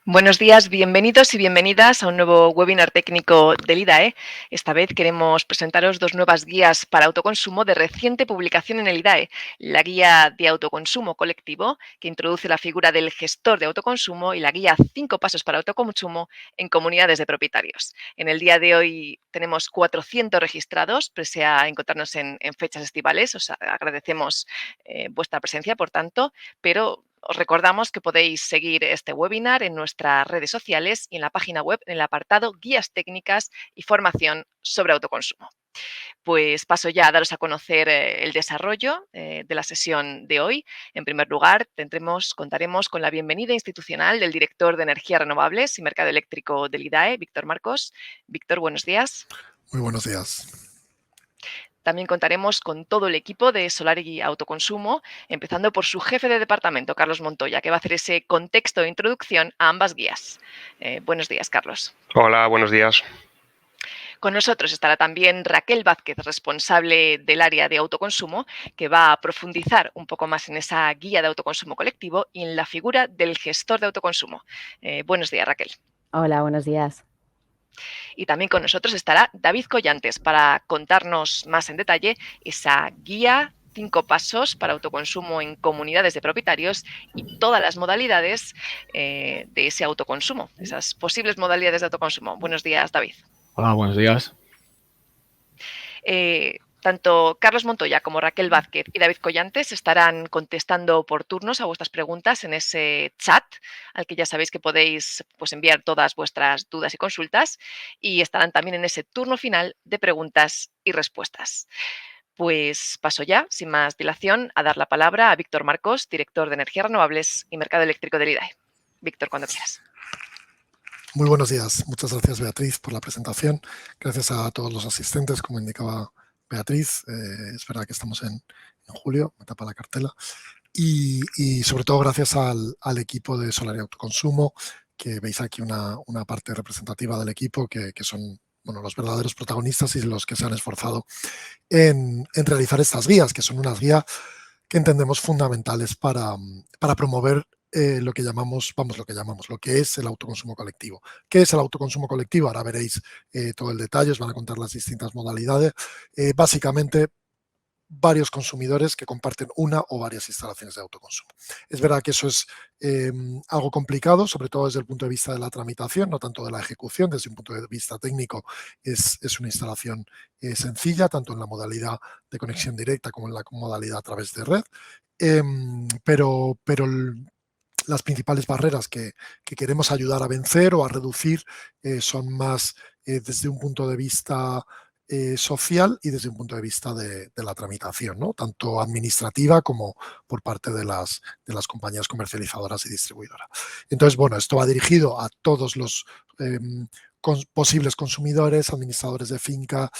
Buenos días, bienvenidos y bienvenidas a un nuevo webinar técnico del IDAE. Esta vez queremos presentaros dos nuevas guías para autoconsumo de reciente publicación en el IDAE. La guía de autoconsumo colectivo, que introduce la figura del gestor de autoconsumo, y la guía 5 pasos para autoconsumo en comunidades de propietarios. En el día de hoy tenemos 400 registrados, pese a encontrarnos en fechas estivales. Os agradecemos vuestra presencia, por tanto, pero os recordamos que podéis seguir este webinar en nuestras redes sociales y en la página web en el apartado Guías técnicas y formación sobre autoconsumo. Pues paso ya a daros a conocer el desarrollo de la sesión de hoy. En primer lugar, contaremos con la bienvenida institucional del director de Energías Renovables y Mercado Eléctrico del IDAE, Víctor Marcos. Víctor, buenos días. Muy buenos días. También contaremos con todo el equipo de Solar y Autoconsumo, empezando por su jefe de departamento, Carlos Montoya, que va a hacer ese contexto de introducción a ambas guías. Buenos días, Carlos. Hola, buenos días. Con nosotros estará también Raquel Vázquez, responsable del área de autoconsumo, que va a profundizar un poco más en esa guía de autoconsumo colectivo y en la figura del gestor de autoconsumo. Buenos días, Raquel. Hola, buenos días. Y también con nosotros estará David Collantes para contarnos más en detalle esa guía 5 pasos para autoconsumo en comunidades de propietarios y todas las modalidades de ese autoconsumo, esas posibles modalidades de autoconsumo. Buenos días, David. Hola, buenos días. Tanto Carlos Montoya como Raquel Vázquez y David Collantes estarán contestando por turnos a vuestras preguntas en ese chat al que ya sabéis que podéis enviar todas vuestras dudas y consultas, y estarán también en ese turno final de preguntas y respuestas. Pues paso ya, sin más dilación, a dar la palabra a Víctor Marcos, director de Energías Renovables y Mercado Eléctrico del IDAE. Víctor, cuando quieras. Muy buenos días. Muchas gracias, Beatriz, por la presentación. Gracias a todos los asistentes, como indicaba Beatriz. Es verdad que estamos en julio, me tapa la cartela. Y sobre todo gracias al equipo de Solar y Autoconsumo, que veis aquí una parte representativa del equipo, que son los verdaderos protagonistas y los que se han esforzado en realizar estas guías, que son unas guías que entendemos fundamentales para promover lo que es el autoconsumo colectivo. ¿Qué es el autoconsumo colectivo? Ahora veréis todo el detalle, os van a contar las distintas modalidades. Básicamente, varios consumidores que comparten una o varias instalaciones de autoconsumo. Es verdad que eso es algo complicado, sobre todo desde el punto de vista de la tramitación, no tanto de la ejecución. Desde un punto de vista técnico es una instalación sencilla, tanto en la modalidad de conexión directa como en la modalidad a través de red. Pero las principales barreras que queremos ayudar a vencer o a reducir son más desde un punto de vista social y desde un punto de vista de la tramitación, ¿no? Tanto administrativa como por parte de las compañías comercializadoras y distribuidoras. Entonces, esto va dirigido a todos los posibles consumidores, administradores de finca,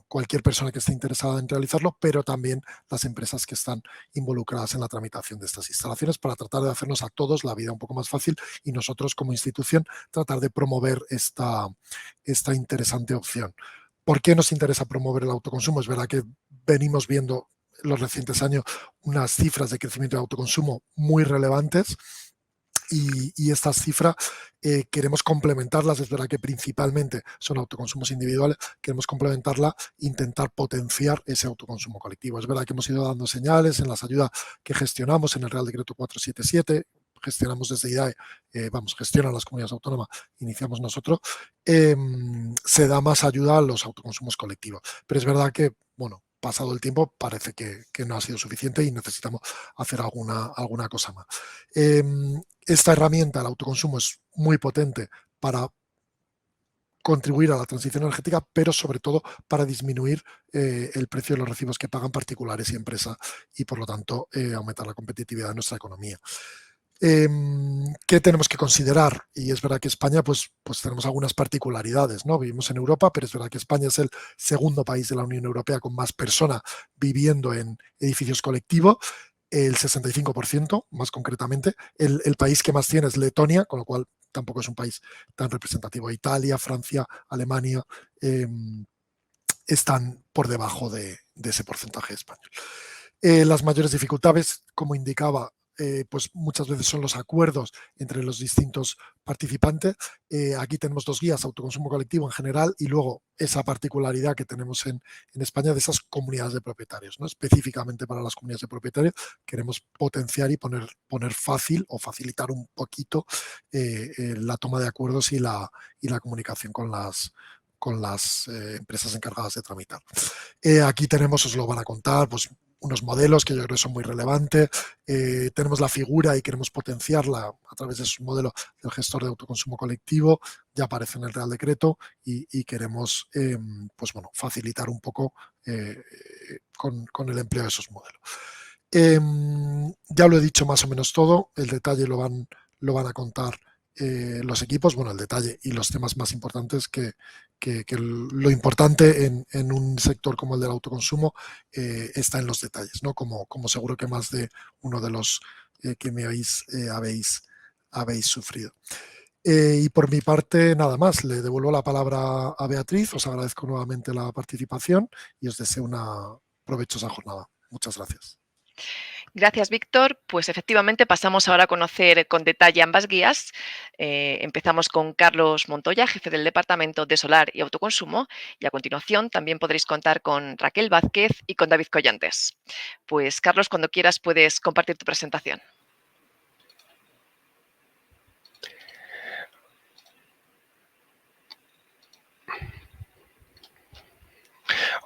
cualquier persona que esté interesada en realizarlo, pero también las empresas que están involucradas en la tramitación de estas instalaciones, para tratar de hacernos a todos la vida un poco más fácil y nosotros como institución tratar de promover esta interesante opción. ¿Por qué nos interesa promover el autoconsumo? Es verdad que venimos viendo en los recientes años unas cifras de crecimiento de autoconsumo muy relevantes. Y estas cifras queremos complementarlas. Es verdad que principalmente son autoconsumos individuales, queremos complementarla e intentar potenciar ese autoconsumo colectivo. Es verdad que hemos ido dando señales en las ayudas que gestionamos en el Real Decreto 477, gestionamos desde IDAE, gestionan las comunidades autónomas, iniciamos nosotros, se da más ayuda a los autoconsumos colectivos. Pero es verdad que, pasado el tiempo, parece que no ha sido suficiente y necesitamos hacer alguna cosa más. Esta herramienta, el autoconsumo, es muy potente para contribuir a la transición energética, pero sobre todo para disminuir el precio de los recibos que pagan particulares y empresas y, por lo tanto, aumentar la competitividad de nuestra economía. ¿Qué tenemos que considerar? Y es verdad que España, pues tenemos algunas particularidades, ¿no? Vivimos en Europa, pero es verdad que España es el segundo país de la Unión Europea con más personas viviendo en edificios colectivos, el 65%, más concretamente. El país que más tiene es Letonia, con lo cual tampoco es un país tan representativo. Italia, Francia, Alemania están por debajo de ese porcentaje español. Las mayores dificultades, como indicaba pues muchas veces son los acuerdos entre los distintos participantes. Aquí tenemos 2 guías, autoconsumo colectivo en general y luego esa particularidad que tenemos en España de esas comunidades de propietarios, ¿no? Específicamente para las comunidades de propietarios queremos potenciar y poner fácil o facilitar un poquito la toma de acuerdos y la comunicación con las empresas encargadas de tramitar. Aquí tenemos, os lo van a contar, pues unos modelos que yo creo que son muy relevantes. Tenemos la figura y queremos potenciarla a través de su modelo del gestor de autoconsumo colectivo. Ya aparece en el Real Decreto y queremos pues bueno, facilitar un poco con el empleo de esos modelos. Ya lo he dicho más o menos todo. El detalle lo van a contar los equipos, bueno, el detalle y los temas más importantes que lo importante en un sector como el del autoconsumo está en los detalles, ¿no? Como seguro que más de uno de los que me habéis sufrido. Y por mi parte, nada más. Le devuelvo la palabra a Beatriz. Os agradezco nuevamente la participación y os deseo una provechosa jornada. Muchas gracias. Gracias, Víctor. Pues efectivamente pasamos ahora a conocer con detalle ambas guías. Empezamos con Carlos Montoya, jefe del Departamento de Solar y Autoconsumo, y a continuación también podréis contar con Raquel Vázquez y con David Collantes. Pues Carlos, cuando quieras puedes compartir tu presentación.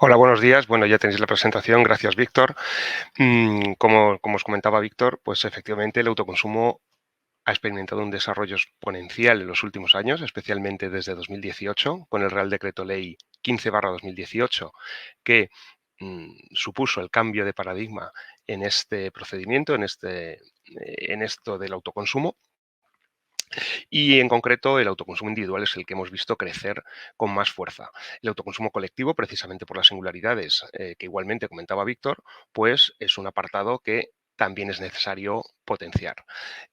Hola, buenos días. Bueno, ya tenéis la presentación. Gracias, Víctor. Como os comentaba Víctor, pues efectivamente el autoconsumo ha experimentado un desarrollo exponencial en los últimos años, especialmente desde 2018, con el Real Decreto Ley 15/2018, que supuso el cambio de paradigma en este procedimiento, en esto del autoconsumo. Y en concreto el autoconsumo individual es el que hemos visto crecer con más fuerza. El autoconsumo colectivo, precisamente por las singularidades que igualmente comentaba Víctor, pues es un apartado que también es necesario potenciar.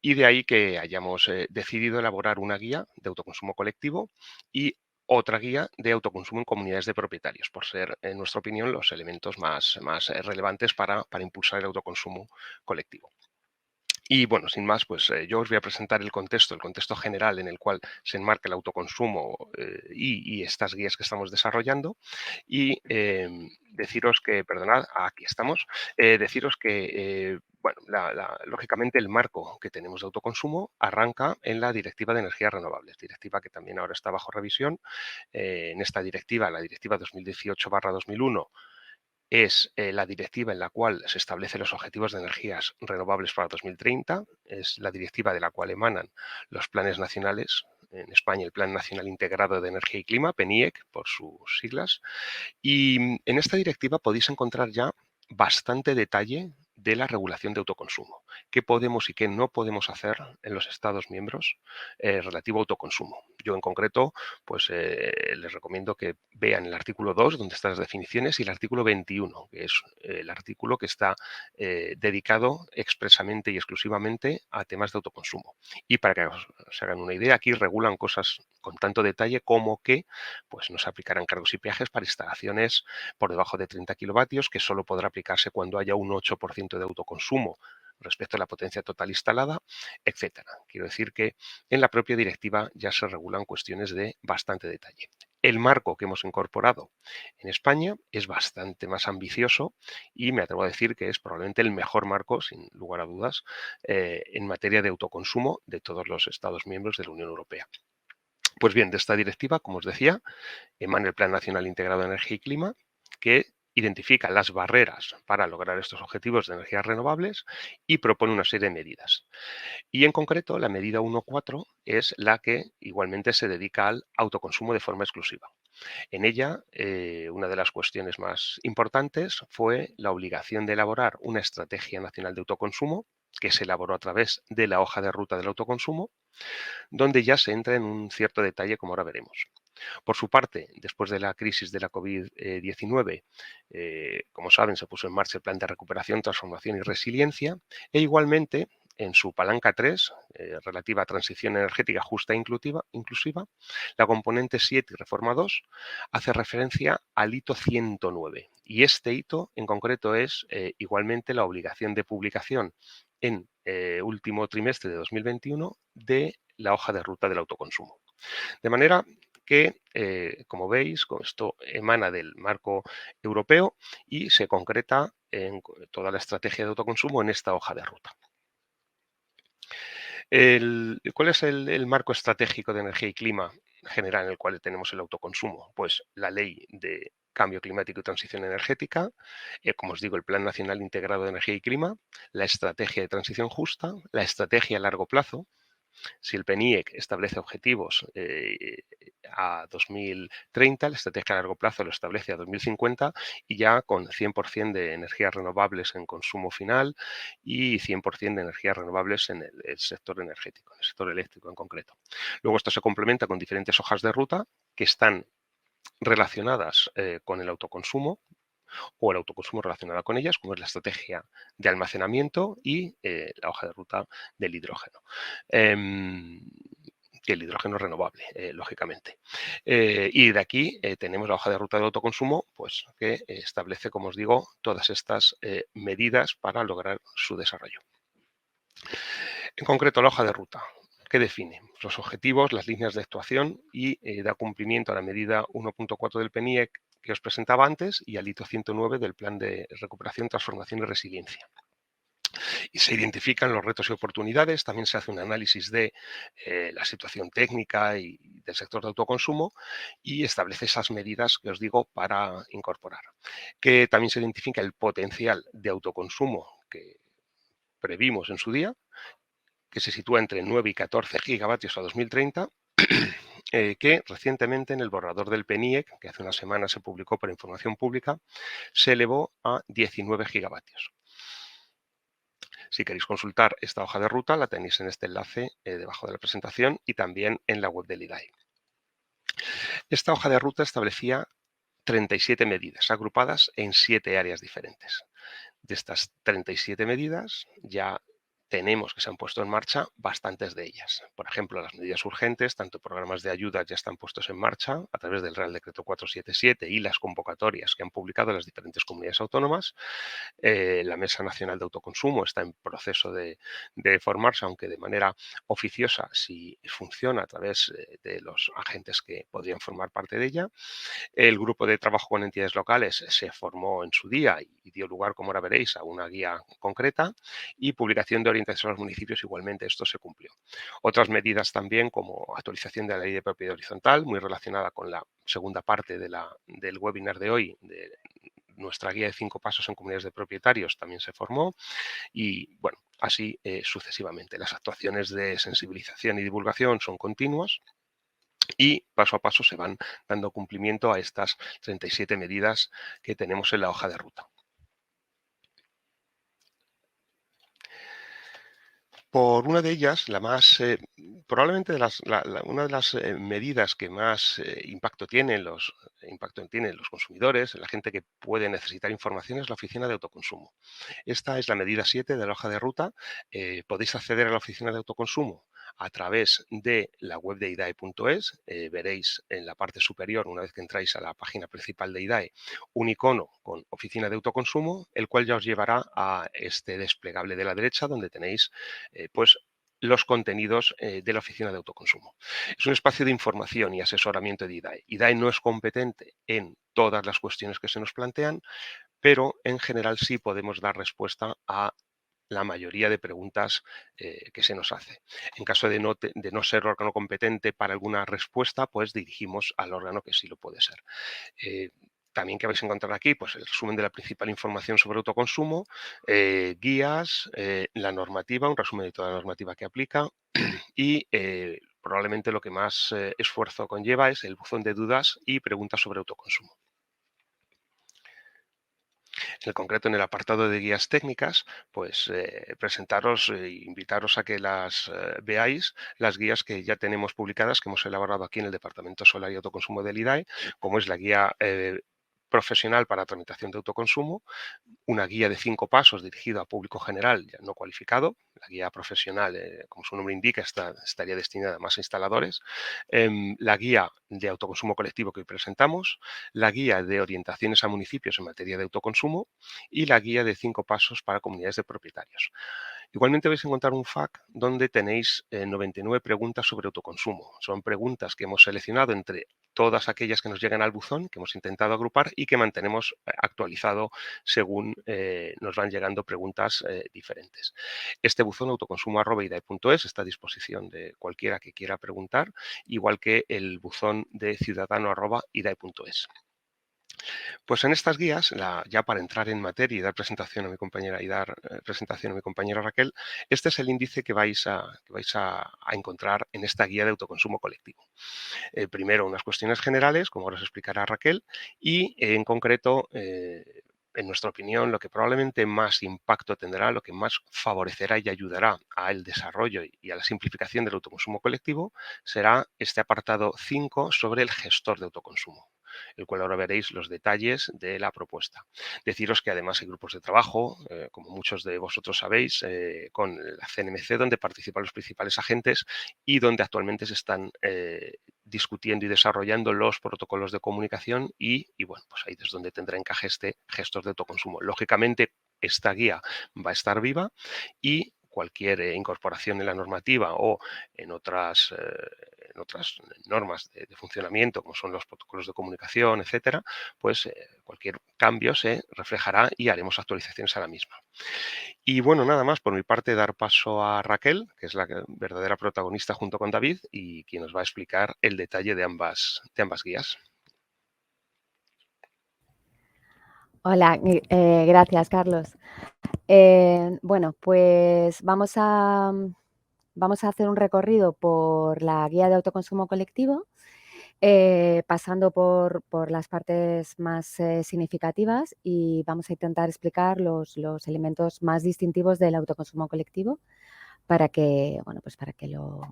Y de ahí que hayamos decidido elaborar una guía de autoconsumo colectivo y otra guía de autoconsumo en comunidades de propietarios, por ser, en nuestra opinión, los elementos más relevantes para impulsar el autoconsumo colectivo. Y bueno, sin más, pues yo os voy a presentar el contexto general en el cual se enmarca el autoconsumo y estas guías que estamos desarrollando. Y deciros que, perdonad, aquí estamos, deciros que, bueno, lógicamente el marco que tenemos de autoconsumo arranca en la Directiva de Energías Renovables, directiva que también ahora está bajo revisión. En esta directiva, la Directiva 2018/2001, es la directiva en la cual se establecen los objetivos de energías renovables para 2030, es la directiva de la cual emanan los planes nacionales, en España el Plan Nacional Integrado de Energía y Clima, PNIEC, por sus siglas, y en esta directiva podéis encontrar ya bastante detalle de la regulación de autoconsumo, qué podemos y qué no podemos hacer en los Estados miembros relativo a autoconsumo. Yo en concreto, pues les recomiendo que vean el artículo 2, donde están las definiciones, y el artículo 21, que es el artículo que está dedicado expresamente y exclusivamente a temas de autoconsumo. Y para que os hagan una idea, aquí regulan cosas con tanto detalle como que pues no se aplicarán cargos y peajes para instalaciones por debajo de 30 kilovatios, que solo podrá aplicarse cuando haya un 8% de autoconsumo respecto a la potencia total instalada, etcétera. Quiero decir que en la propia directiva ya se regulan cuestiones de bastante detalle. El marco que hemos incorporado en España es bastante más ambicioso y me atrevo a decir que es probablemente el mejor marco, sin lugar a dudas, en materia de autoconsumo de todos los Estados miembros de la Unión Europea. Pues bien, de esta directiva, como os decía, emana el Plan Nacional Integrado de Energía y Clima, que identifica las barreras para lograr estos objetivos de energías renovables y propone una serie de medidas. Y en concreto, la medida 1.4 es la que igualmente se dedica al autoconsumo de forma exclusiva. En ella, una de las cuestiones más importantes fue la obligación de elaborar una estrategia nacional de autoconsumo que se elaboró a través de la hoja de ruta del autoconsumo, donde ya se entra en un cierto detalle, como ahora veremos. Por su parte, después de la crisis de la COVID-19, como saben, se puso en marcha el Plan de Recuperación, Transformación y Resiliencia e igualmente en su palanca 3, relativa a transición energética justa e inclusiva, la componente 7 y reforma 2 hace referencia al hito 109. Y este hito en concreto es igualmente la obligación de publicación en último trimestre de 2021 de la hoja de ruta del autoconsumo. De manera que, como veis, esto emana del marco europeo y se concreta en toda la estrategia de autoconsumo en esta hoja de ruta. ¿Cuál es el marco estratégico de energía y clima general en el cual tenemos el autoconsumo? Pues la Ley de Cambio Climático y Transición Energética, como os digo, el Plan Nacional Integrado de Energía y Clima, la Estrategia de Transición Justa, la Estrategia a Largo Plazo. Si el PNIEC establece objetivos a 2030, la estrategia a largo plazo lo establece a 2050 y ya con 100% de energías renovables en consumo final y 100% de energías renovables en el sector energético, en el sector eléctrico en concreto. Luego esto se complementa con diferentes hojas de ruta que están relacionadas con el autoconsumo o el autoconsumo relacionado con ellas, como es la estrategia de almacenamiento y la hoja de ruta del hidrógeno. Y el hidrógeno renovable, lógicamente. Y de aquí tenemos la hoja de ruta del autoconsumo, pues, que establece, como os digo, todas estas medidas para lograr su desarrollo. En concreto, la hoja de ruta, ¿qué define? Los objetivos, las líneas de actuación y da cumplimiento a la medida 1.4 del PNIEC que os presentaba antes y al hito 109 del Plan de Recuperación, Transformación y Resiliencia. Y se identifican los retos y oportunidades, también se hace un análisis de la situación técnica y del sector de autoconsumo y establece esas medidas que os digo para incorporar. Que también se identifica el potencial de autoconsumo que previmos en su día, que se sitúa entre 9 y 14 gigavatios a 2030, que recientemente en el borrador del PNIEC, que hace una semana se publicó por información pública, se elevó a 19 gigavatios. Si queréis consultar esta hoja de ruta, la tenéis en este enlace debajo de la presentación y también en la web del IDAE. Esta hoja de ruta establecía 37 medidas agrupadas en 7 áreas diferentes. De estas 37 medidas, ya tenemos que se han puesto en marcha bastantes de ellas. Por ejemplo, las medidas urgentes, tanto programas de ayuda ya están puestos en marcha a través del Real Decreto 477 y las convocatorias que han publicado las diferentes comunidades autónomas. La Mesa Nacional de Autoconsumo está en proceso de formarse, aunque de manera oficiosa, si funciona a través de los agentes que podrían formar parte de ella. El grupo de trabajo con entidades locales se formó en su día y dio lugar, como ahora veréis, a una guía concreta y publicación de orientación a los municipios, igualmente esto se cumplió. Otras medidas también, como actualización de la ley de propiedad horizontal, muy relacionada con la segunda parte del webinar de hoy, de nuestra guía de 5 pasos en comunidades de propietarios, también se formó y, bueno, así sucesivamente. Las actuaciones de sensibilización y divulgación son continuas y paso a paso se van dando cumplimiento a estas 37 medidas que tenemos en la hoja de ruta. Por una de ellas, la más, probablemente una de las medidas que más impacto tienen los consumidores, la gente que puede necesitar información, es la oficina de autoconsumo. Esta es la medida 7 de la hoja de ruta. Podéis acceder a la oficina de autoconsumo a través de la web de idae.es. Veréis en la parte superior, una vez que entráis a la página principal de IDAE, un icono con oficina de autoconsumo, el cual ya os llevará a este desplegable de la derecha, donde tenéis pues los contenidos de la oficina de autoconsumo. Es un espacio de información y asesoramiento de IDAE. IDAE no es competente en todas las cuestiones que se nos plantean, pero en general sí podemos dar respuesta a la mayoría de preguntas que se nos hace. En caso de no ser órgano competente para alguna respuesta, pues dirigimos al órgano que sí lo puede ser. También que vais a encontrar aquí, pues el resumen de la principal información sobre autoconsumo, guías, la normativa, un resumen de toda la normativa que aplica y probablemente lo que más esfuerzo conlleva es el buzón de dudas y preguntas sobre autoconsumo. En concreto, en el apartado de guías técnicas, pues presentaros e invitaros a que las veáis, las guías que ya tenemos publicadas, que hemos elaborado aquí en el Departamento Solar y Autoconsumo del IDAE, como es la guía profesional para tramitación de autoconsumo, una guía de 5 pasos dirigida a público general ya no cualificado, la guía profesional, como su nombre indica, estaría destinada a más instaladores, la guía de autoconsumo colectivo que hoy presentamos, la guía de orientaciones a municipios en materia de autoconsumo y la guía de 5 pasos para comunidades de propietarios. Igualmente vais a encontrar un FAQ donde tenéis 99 preguntas sobre autoconsumo. Son preguntas que hemos seleccionado entre todas aquellas que nos llegan al buzón, que hemos intentado agrupar y que mantenemos actualizado según nos van llegando preguntas diferentes. Este buzón autoconsumo@idae.es está a disposición de cualquiera que quiera preguntar, igual que el buzón de ciudadano@idae.es. Pues en estas guías, ya para entrar en materia y dar presentación a mi compañera presentación a mi compañera Raquel, este es el índice que vais a encontrar en esta guía de autoconsumo colectivo. Primero, unas cuestiones generales, como ahora os explicará Raquel, y en concreto, en nuestra opinión, lo que probablemente más impacto tendrá, lo que más favorecerá y ayudará al desarrollo y a la simplificación del autoconsumo colectivo, será este apartado 5 sobre el gestor de autoconsumo, el cual ahora veréis los detalles de la propuesta. Deciros que además hay grupos de trabajo, como muchos de vosotros sabéis, con la CNMC, donde participan los principales agentes y donde actualmente se están discutiendo y desarrollando los protocolos de comunicación y bueno, pues ahí es donde tendrá encaje este gestor de autoconsumo. Lógicamente, esta guía va a estar viva y cualquier incorporación en la normativa o en otras normas de funcionamiento, como son los protocolos de comunicación, etcétera, pues cualquier cambio se reflejará y haremos actualizaciones a la misma. Y bueno, nada más, por mi parte, dar paso a Raquel, que es la verdadera protagonista junto con David y quien nos va a explicar el detalle de ambas guías. Hola, gracias, Carlos. Bueno, pues vamos a hacer un recorrido por la guía de autoconsumo colectivo, pasando por las partes más significativas y vamos a intentar explicar los elementos más distintivos del autoconsumo colectivo para que, bueno, pues para que lo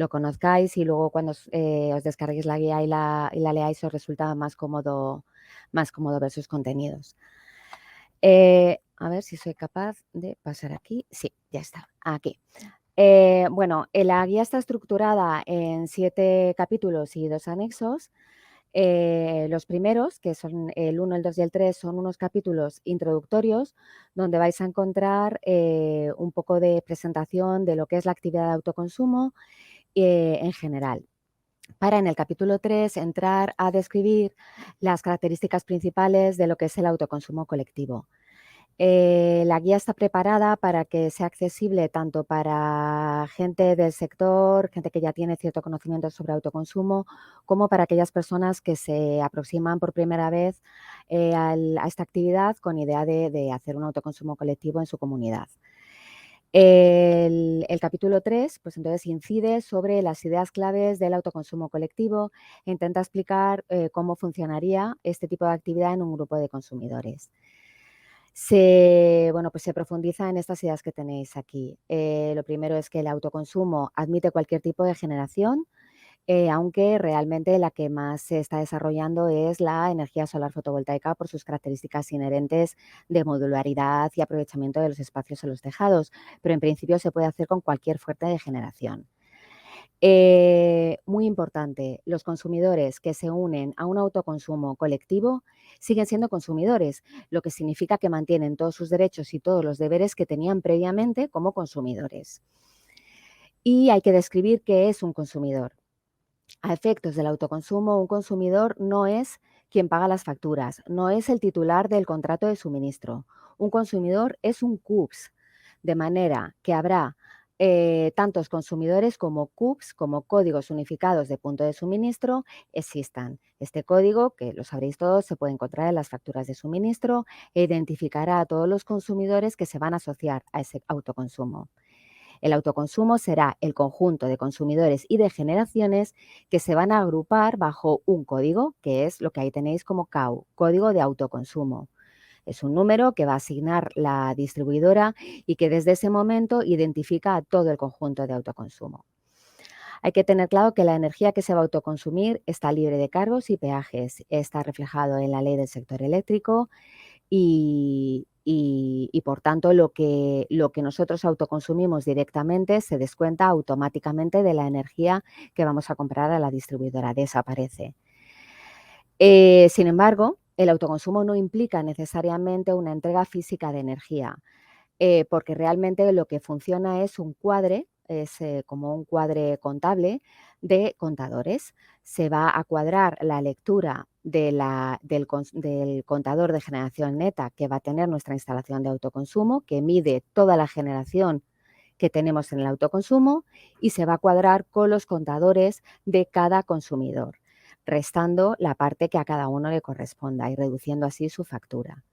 conozcáis y luego cuando os descarguéis la guía y la leáis os resulta más cómodo ver sus contenidos. A ver si soy capaz de pasar aquí. Sí, ya está, aquí. Bueno, la guía está estructurada en 7 capítulos y 2 anexos. Los primeros, que son el 1, el 2 y el 3, son unos capítulos introductorios donde vais a encontrar un poco de presentación de lo que es la actividad de autoconsumo en general. Para en el capítulo 3 entrar a describir las características principales de lo que es el autoconsumo colectivo. La guía está preparada para que sea accesible tanto para gente del sector, gente que ya tiene cierto conocimiento sobre autoconsumo, como para aquellas personas que se aproximan por primera vez a esta actividad con idea de hacer un autoconsumo colectivo en su comunidad. El capítulo 3, pues entonces incide sobre las ideas claves del autoconsumo colectivo e intenta explicar cómo funcionaría este tipo de actividad en un grupo de consumidores. Se profundiza en estas ideas que tenéis aquí. Lo primero es que el autoconsumo admite cualquier tipo de generación, aunque realmente la que más se está desarrollando es la energía solar fotovoltaica por sus características inherentes de modularidad y aprovechamiento de los espacios en los tejados, pero en principio se puede hacer con cualquier fuente de generación. Muy importante, los consumidores que se unen a un autoconsumo colectivo siguen siendo consumidores, lo que significa que mantienen todos sus derechos y todos los deberes que tenían previamente como consumidores. Y hay que describir qué es un consumidor. A efectos del autoconsumo, un consumidor no es quien paga las facturas, no es el titular del contrato de suministro. Un consumidor es un CUPS, de manera que habrá tantos consumidores como CUPS, como códigos unificados de punto de suministro, existan. Este código, que lo sabréis todos, se puede encontrar en las facturas de suministro e identificará a todos los consumidores que se van a asociar a ese autoconsumo. El autoconsumo será el conjunto de consumidores y de generaciones que se van a agrupar bajo un código, que es lo que ahí tenéis como CAU, código de autoconsumo. Es un número que va a asignar la distribuidora y que desde ese momento identifica a todo el conjunto de autoconsumo. Hay que tener claro que la energía que se va a autoconsumir está libre de cargos y peajes. Está reflejado en la ley del sector eléctrico y y por tanto lo que nosotros autoconsumimos directamente se descuenta automáticamente de la energía que vamos a comprar a la distribuidora, desaparece. Sin embargo, el autoconsumo no implica necesariamente una entrega física de energía, porque realmente lo que funciona es un cuadre, es como un cuadre contable de contadores. Se va a cuadrar la lectura del contador de generación neta que va a tener nuestra instalación de autoconsumo, que mide toda la generación que tenemos en el autoconsumo, y se va a cuadrar con los contadores de cada consumidor, restando la parte que a cada uno le corresponda y reduciendo así su factura.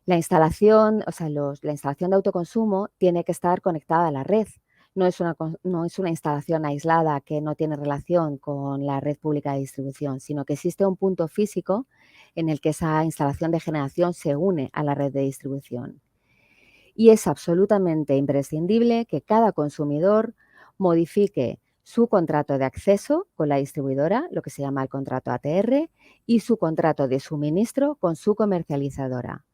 La instalación, la instalación de autoconsumo tiene que estar conectada a la red. No es una instalación aislada que no tiene relación con la red pública de distribución, sino que existe un punto físico en el que esa instalación de generación se une a la red de distribución. Y es absolutamente imprescindible que cada consumidor modifique su contrato de acceso con la distribuidora, lo que se llama el contrato ATR, y su contrato de suministro con su comercializadora.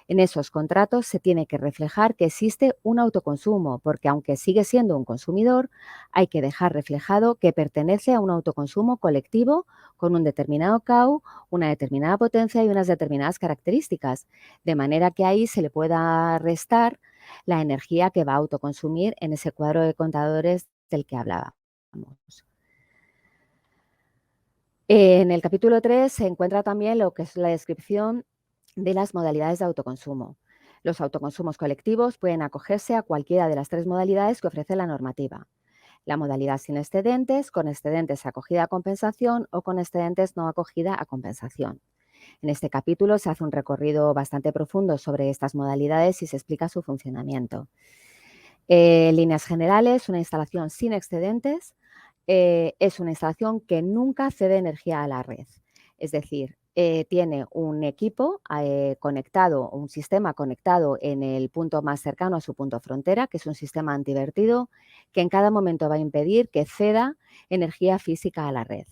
En esos contratos se tiene que reflejar que existe un autoconsumo, porque aunque sigue siendo un consumidor, hay que dejar reflejado que pertenece a un autoconsumo colectivo con un determinado CAU, una determinada potencia y unas determinadas características, de manera que ahí se le pueda restar la energía que va a autoconsumir en ese cuadro de contadores del que hablábamos. En el capítulo 3 se encuentra también lo que es la descripción de las modalidades de autoconsumo. Los autoconsumos colectivos pueden acogerse a cualquiera de las 3 modalidades que ofrece la normativa. La modalidad sin excedentes, con excedentes acogida a compensación o con excedentes no acogida a compensación. En este capítulo se hace un recorrido bastante profundo sobre estas modalidades y se explica su funcionamiento. En líneas generales, una instalación sin excedentes es una instalación que nunca cede energía a la red. Es decir, tiene un equipo conectado, un sistema conectado en el punto más cercano a su punto frontera, que es un sistema antivertido, que en cada momento va a impedir que ceda energía física a la red.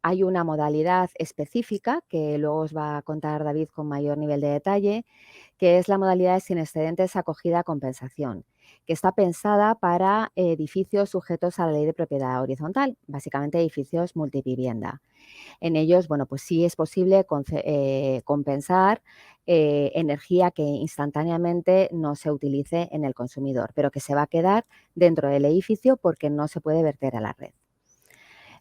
Hay una modalidad específica que luego os va a contar David con mayor nivel de detalle, que es la modalidad sin excedentes acogida a compensación, que está pensada para edificios sujetos a la ley de propiedad horizontal, básicamente edificios multivivienda. En ellos, bueno, pues sí es posible compensar energía que instantáneamente no se utilice en el consumidor, pero que se va a quedar dentro del edificio porque no se puede verter a la red.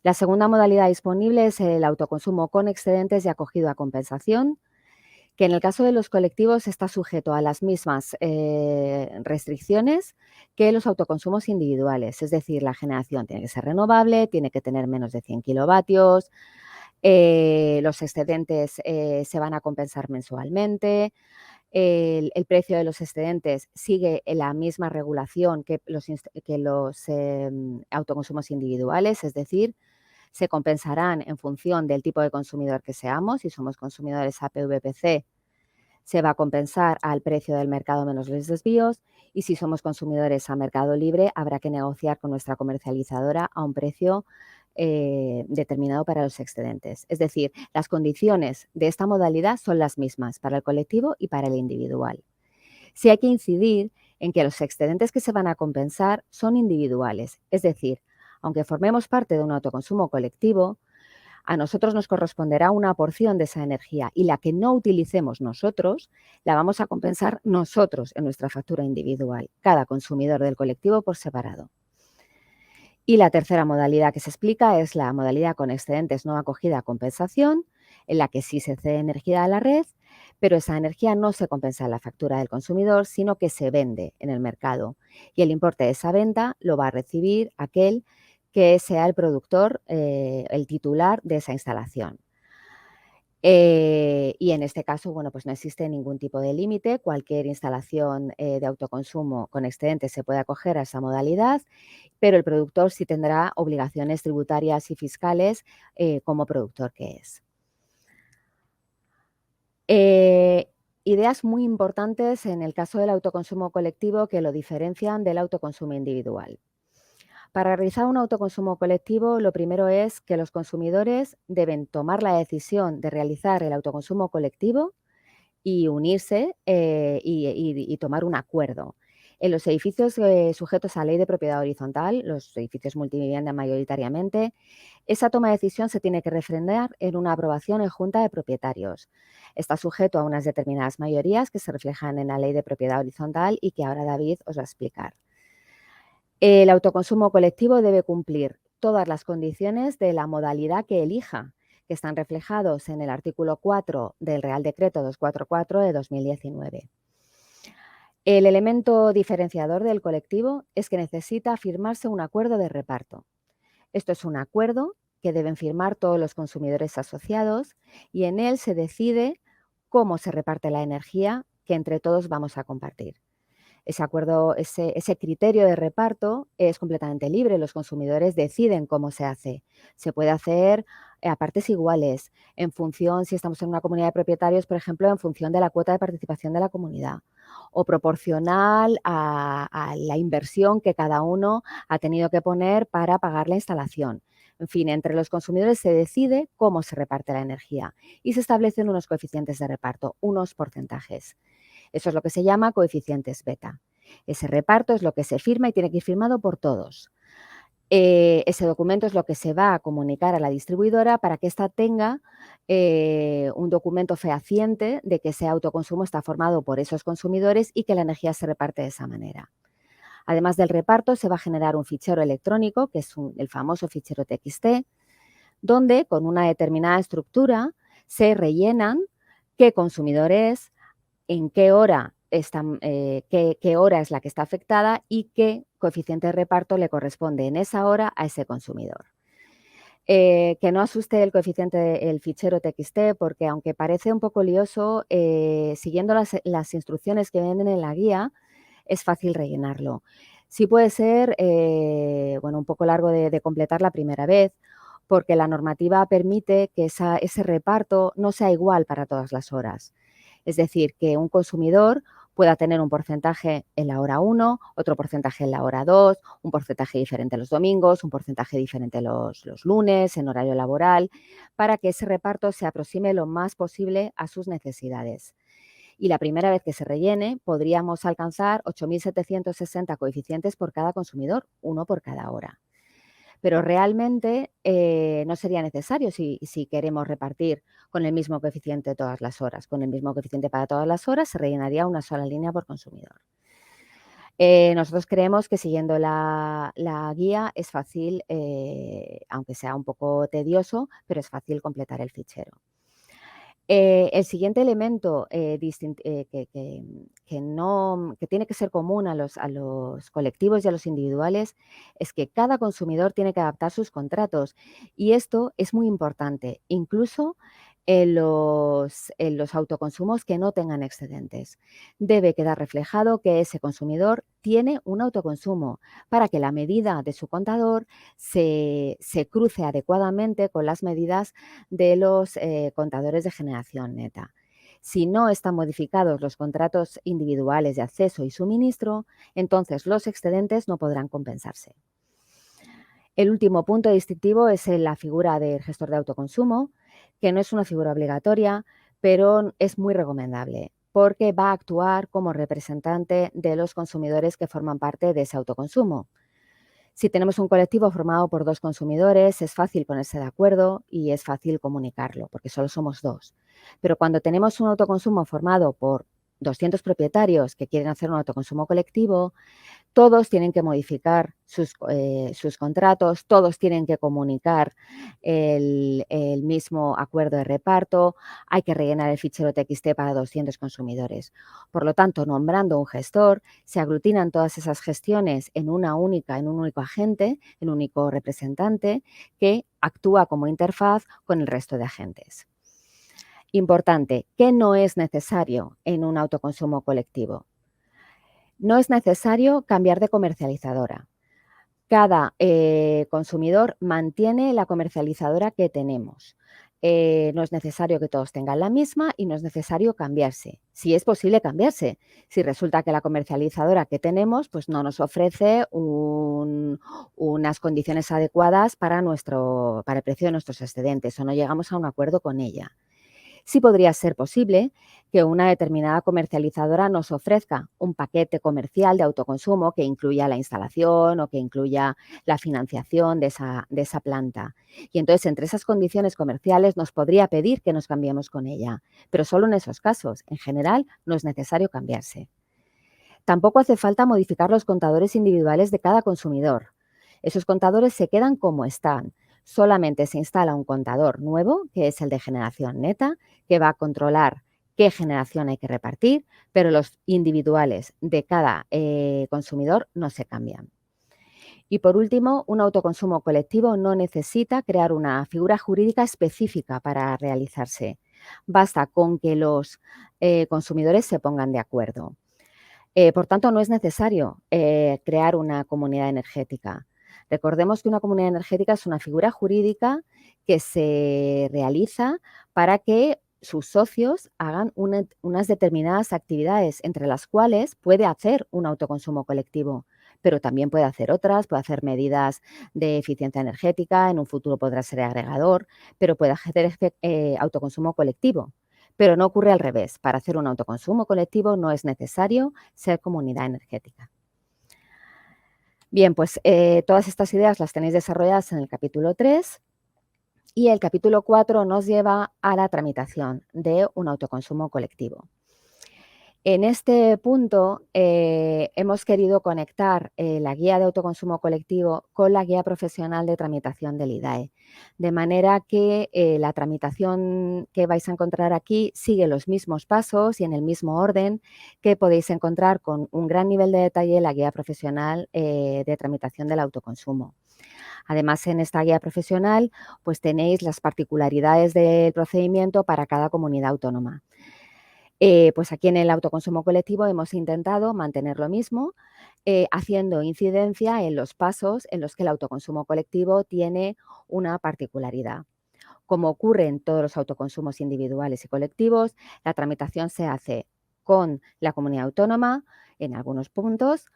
La segunda modalidad disponible es el autoconsumo con excedentes y acogido a compensación, que en el caso de los colectivos está sujeto a las mismas restricciones que los autoconsumos individuales. Es decir, la generación tiene que ser renovable, tiene que tener menos de 100 kilovatios, los excedentes se van a compensar mensualmente, el precio de los excedentes sigue la misma regulación que los autoconsumos individuales, es decir, se compensarán en función del tipo de consumidor que seamos. Si somos consumidores APVPC, se va a compensar al precio del mercado menos los desvíos, y si somos consumidores a mercado libre, habrá que negociar con nuestra comercializadora a un precio determinado para los excedentes. Es decir, las condiciones de esta modalidad son las mismas para el colectivo y para el individual. Sí hay que incidir en que los excedentes que se van a compensar son individuales, es decir, aunque formemos parte de un autoconsumo colectivo, a nosotros nos corresponderá una porción de esa energía y la que no utilicemos nosotros la vamos a compensar nosotros en nuestra factura individual, cada consumidor del colectivo por separado. Y la tercera modalidad que se explica es la modalidad con excedentes no acogida a compensación, en la que sí se cede energía a la red, pero esa energía no se compensa en la factura del consumidor, sino que se vende en el mercado. Y el importe de esa venta lo va a recibir aquel que sea el productor, el titular de esa instalación. Y en este caso, bueno, pues no existe ningún tipo de límite. Cualquier instalación de autoconsumo con excedentes se puede acoger a esa modalidad, pero el productor sí tendrá obligaciones tributarias y fiscales como productor que es. Ideas muy importantes en el caso del autoconsumo colectivo que lo diferencian del autoconsumo individual. Para realizar un autoconsumo colectivo, lo primero es que los consumidores deben tomar la decisión de realizar el autoconsumo colectivo y unirse y tomar un acuerdo. En los edificios sujetos a ley de propiedad horizontal, los edificios multivivienda mayoritariamente, esa toma de decisión se tiene que refrendar en una aprobación en junta de propietarios. Está sujeto a unas determinadas mayorías que se reflejan en la ley de propiedad horizontal y que ahora David os va a explicar. El autoconsumo colectivo debe cumplir todas las condiciones de la modalidad que elija, que están reflejados en el artículo 4 del Real Decreto 244 de 2019. El elemento diferenciador del colectivo es que necesita firmarse un acuerdo de reparto. Esto es un acuerdo que deben firmar todos los consumidores asociados y en él se decide cómo se reparte la energía que entre todos vamos a compartir. Ese acuerdo, ese criterio de reparto es completamente libre. Los consumidores deciden cómo se hace. Se puede hacer a partes iguales, en función, si estamos en una comunidad de propietarios, por ejemplo, en función de la cuota de participación de la comunidad, o proporcional a la inversión que cada uno ha tenido que poner para pagar la instalación. En fin, entre los consumidores se decide cómo se reparte la energía y se establecen unos coeficientes de reparto, unos porcentajes. Eso es lo que se llama coeficientes beta. Ese reparto es lo que se firma y tiene que ir firmado por todos. Ese documento es lo que se va a comunicar a la distribuidora para que ésta tenga un documento fehaciente de que ese autoconsumo está formado por esos consumidores y que la energía se reparte de esa manera. Además del reparto, se va a generar un fichero electrónico, que es el famoso fichero TXT, donde con una determinada estructura se rellenan qué consumidor es, en qué hora, qué hora es la que está afectada y qué coeficiente de reparto le corresponde en esa hora a ese consumidor. Que no asuste el coeficiente, el fichero TXT, porque aunque parece un poco lioso, siguiendo las instrucciones que vienen en la guía, es fácil rellenarlo. Sí puede ser un poco largo de completar la primera vez, porque la normativa permite que ese reparto no sea igual para todas las horas. Es decir, que un consumidor pueda tener un porcentaje en la hora 1, otro porcentaje en la hora 2, un porcentaje diferente los domingos, un porcentaje diferente los lunes, en horario laboral, para que ese reparto se aproxime lo más posible a sus necesidades. Y la primera vez que se rellene, podríamos alcanzar 8.760 coeficientes por cada consumidor, uno por cada hora. Pero realmente no sería necesario si queremos repartir con el mismo coeficiente todas las horas. Con el mismo coeficiente para todas las horas se rellenaría una sola línea por consumidor. Nosotros creemos que siguiendo la guía es fácil, aunque sea un poco tedioso, pero es fácil completar el fichero. El siguiente elemento que tiene que ser común a los colectivos y a los individuales es que cada consumidor tiene que adaptar sus contratos y esto es muy importante, incluso en los autoconsumos que no tengan excedentes. Debe quedar reflejado que ese consumidor tiene un autoconsumo para que la medida de su contador se cruce adecuadamente con las medidas de los contadores de generación neta. Si no están modificados los contratos individuales de acceso y suministro, entonces los excedentes no podrán compensarse. El último punto distintivo es la figura del gestor de autoconsumo, que no es una figura obligatoria, pero es muy recomendable porque va a actuar como representante de los consumidores que forman parte de ese autoconsumo. Si tenemos un colectivo formado por 2 consumidores, es fácil ponerse de acuerdo y es fácil comunicarlo, porque solo somos 2. Pero cuando tenemos un autoconsumo formado por 200 propietarios que quieren hacer un autoconsumo colectivo, todos tienen que modificar sus contratos, todos tienen que comunicar el mismo acuerdo de reparto, hay que rellenar el fichero TXT para 200 consumidores. Por lo tanto, nombrando un gestor, se aglutinan todas esas gestiones en un único agente, en un único representante que actúa como interfaz con el resto de agentes. Importante, ¿qué no es necesario en un autoconsumo colectivo? No es necesario cambiar de comercializadora. Cada consumidor mantiene la comercializadora que tenemos. No es necesario que todos tengan la misma y no es necesario cambiarse. Si es posible cambiarse, si resulta que la comercializadora que tenemos pues no nos ofrece unas condiciones adecuadas para el precio de nuestros excedentes o no llegamos a un acuerdo con ella. Sí podría ser posible que una determinada comercializadora nos ofrezca un paquete comercial de autoconsumo que incluya la instalación o que incluya la financiación de esa planta. Y entonces, entre esas condiciones comerciales, nos podría pedir que nos cambiemos con ella, pero solo en esos casos. En general, no es necesario cambiarse. Tampoco hace falta modificar los contadores individuales de cada consumidor. Esos contadores se quedan como están. Solamente se instala un contador nuevo, que es el de generación neta, que va a controlar qué generación hay que repartir, pero los individuales de cada consumidor no se cambian. Y por último, un autoconsumo colectivo no necesita crear una figura jurídica específica para realizarse. Basta con que los consumidores se pongan de acuerdo. Por tanto, no es necesario crear una comunidad energética. Recordemos que una comunidad energética es una figura jurídica que se realiza para que sus socios hagan unas determinadas actividades, entre las cuales puede hacer un autoconsumo colectivo, pero también puede hacer otras, puede hacer medidas de eficiencia energética, en un futuro podrá ser agregador, pero puede hacer autoconsumo colectivo. Pero no ocurre al revés. Para hacer un autoconsumo colectivo no es necesario ser comunidad energética. Bien, pues todas estas ideas las tenéis desarrolladas en el capítulo 3 y el capítulo 4 nos lleva a la tramitación de un autoconsumo colectivo. En este punto hemos querido conectar la guía de autoconsumo colectivo con la guía profesional de tramitación del IDAE, de manera que la tramitación que vais a encontrar aquí sigue los mismos pasos y en el mismo orden que podéis encontrar con un gran nivel de detalle en la guía profesional de tramitación del autoconsumo. Además, en esta guía profesional pues tenéis las particularidades del procedimiento para cada comunidad autónoma. Pues aquí en el autoconsumo colectivo hemos intentado mantener lo mismo, haciendo incidencia en los pasos en los que el autoconsumo colectivo tiene una particularidad. Como ocurre en todos los autoconsumos individuales y colectivos, la tramitación se hace con la comunidad autónoma en algunos puntos,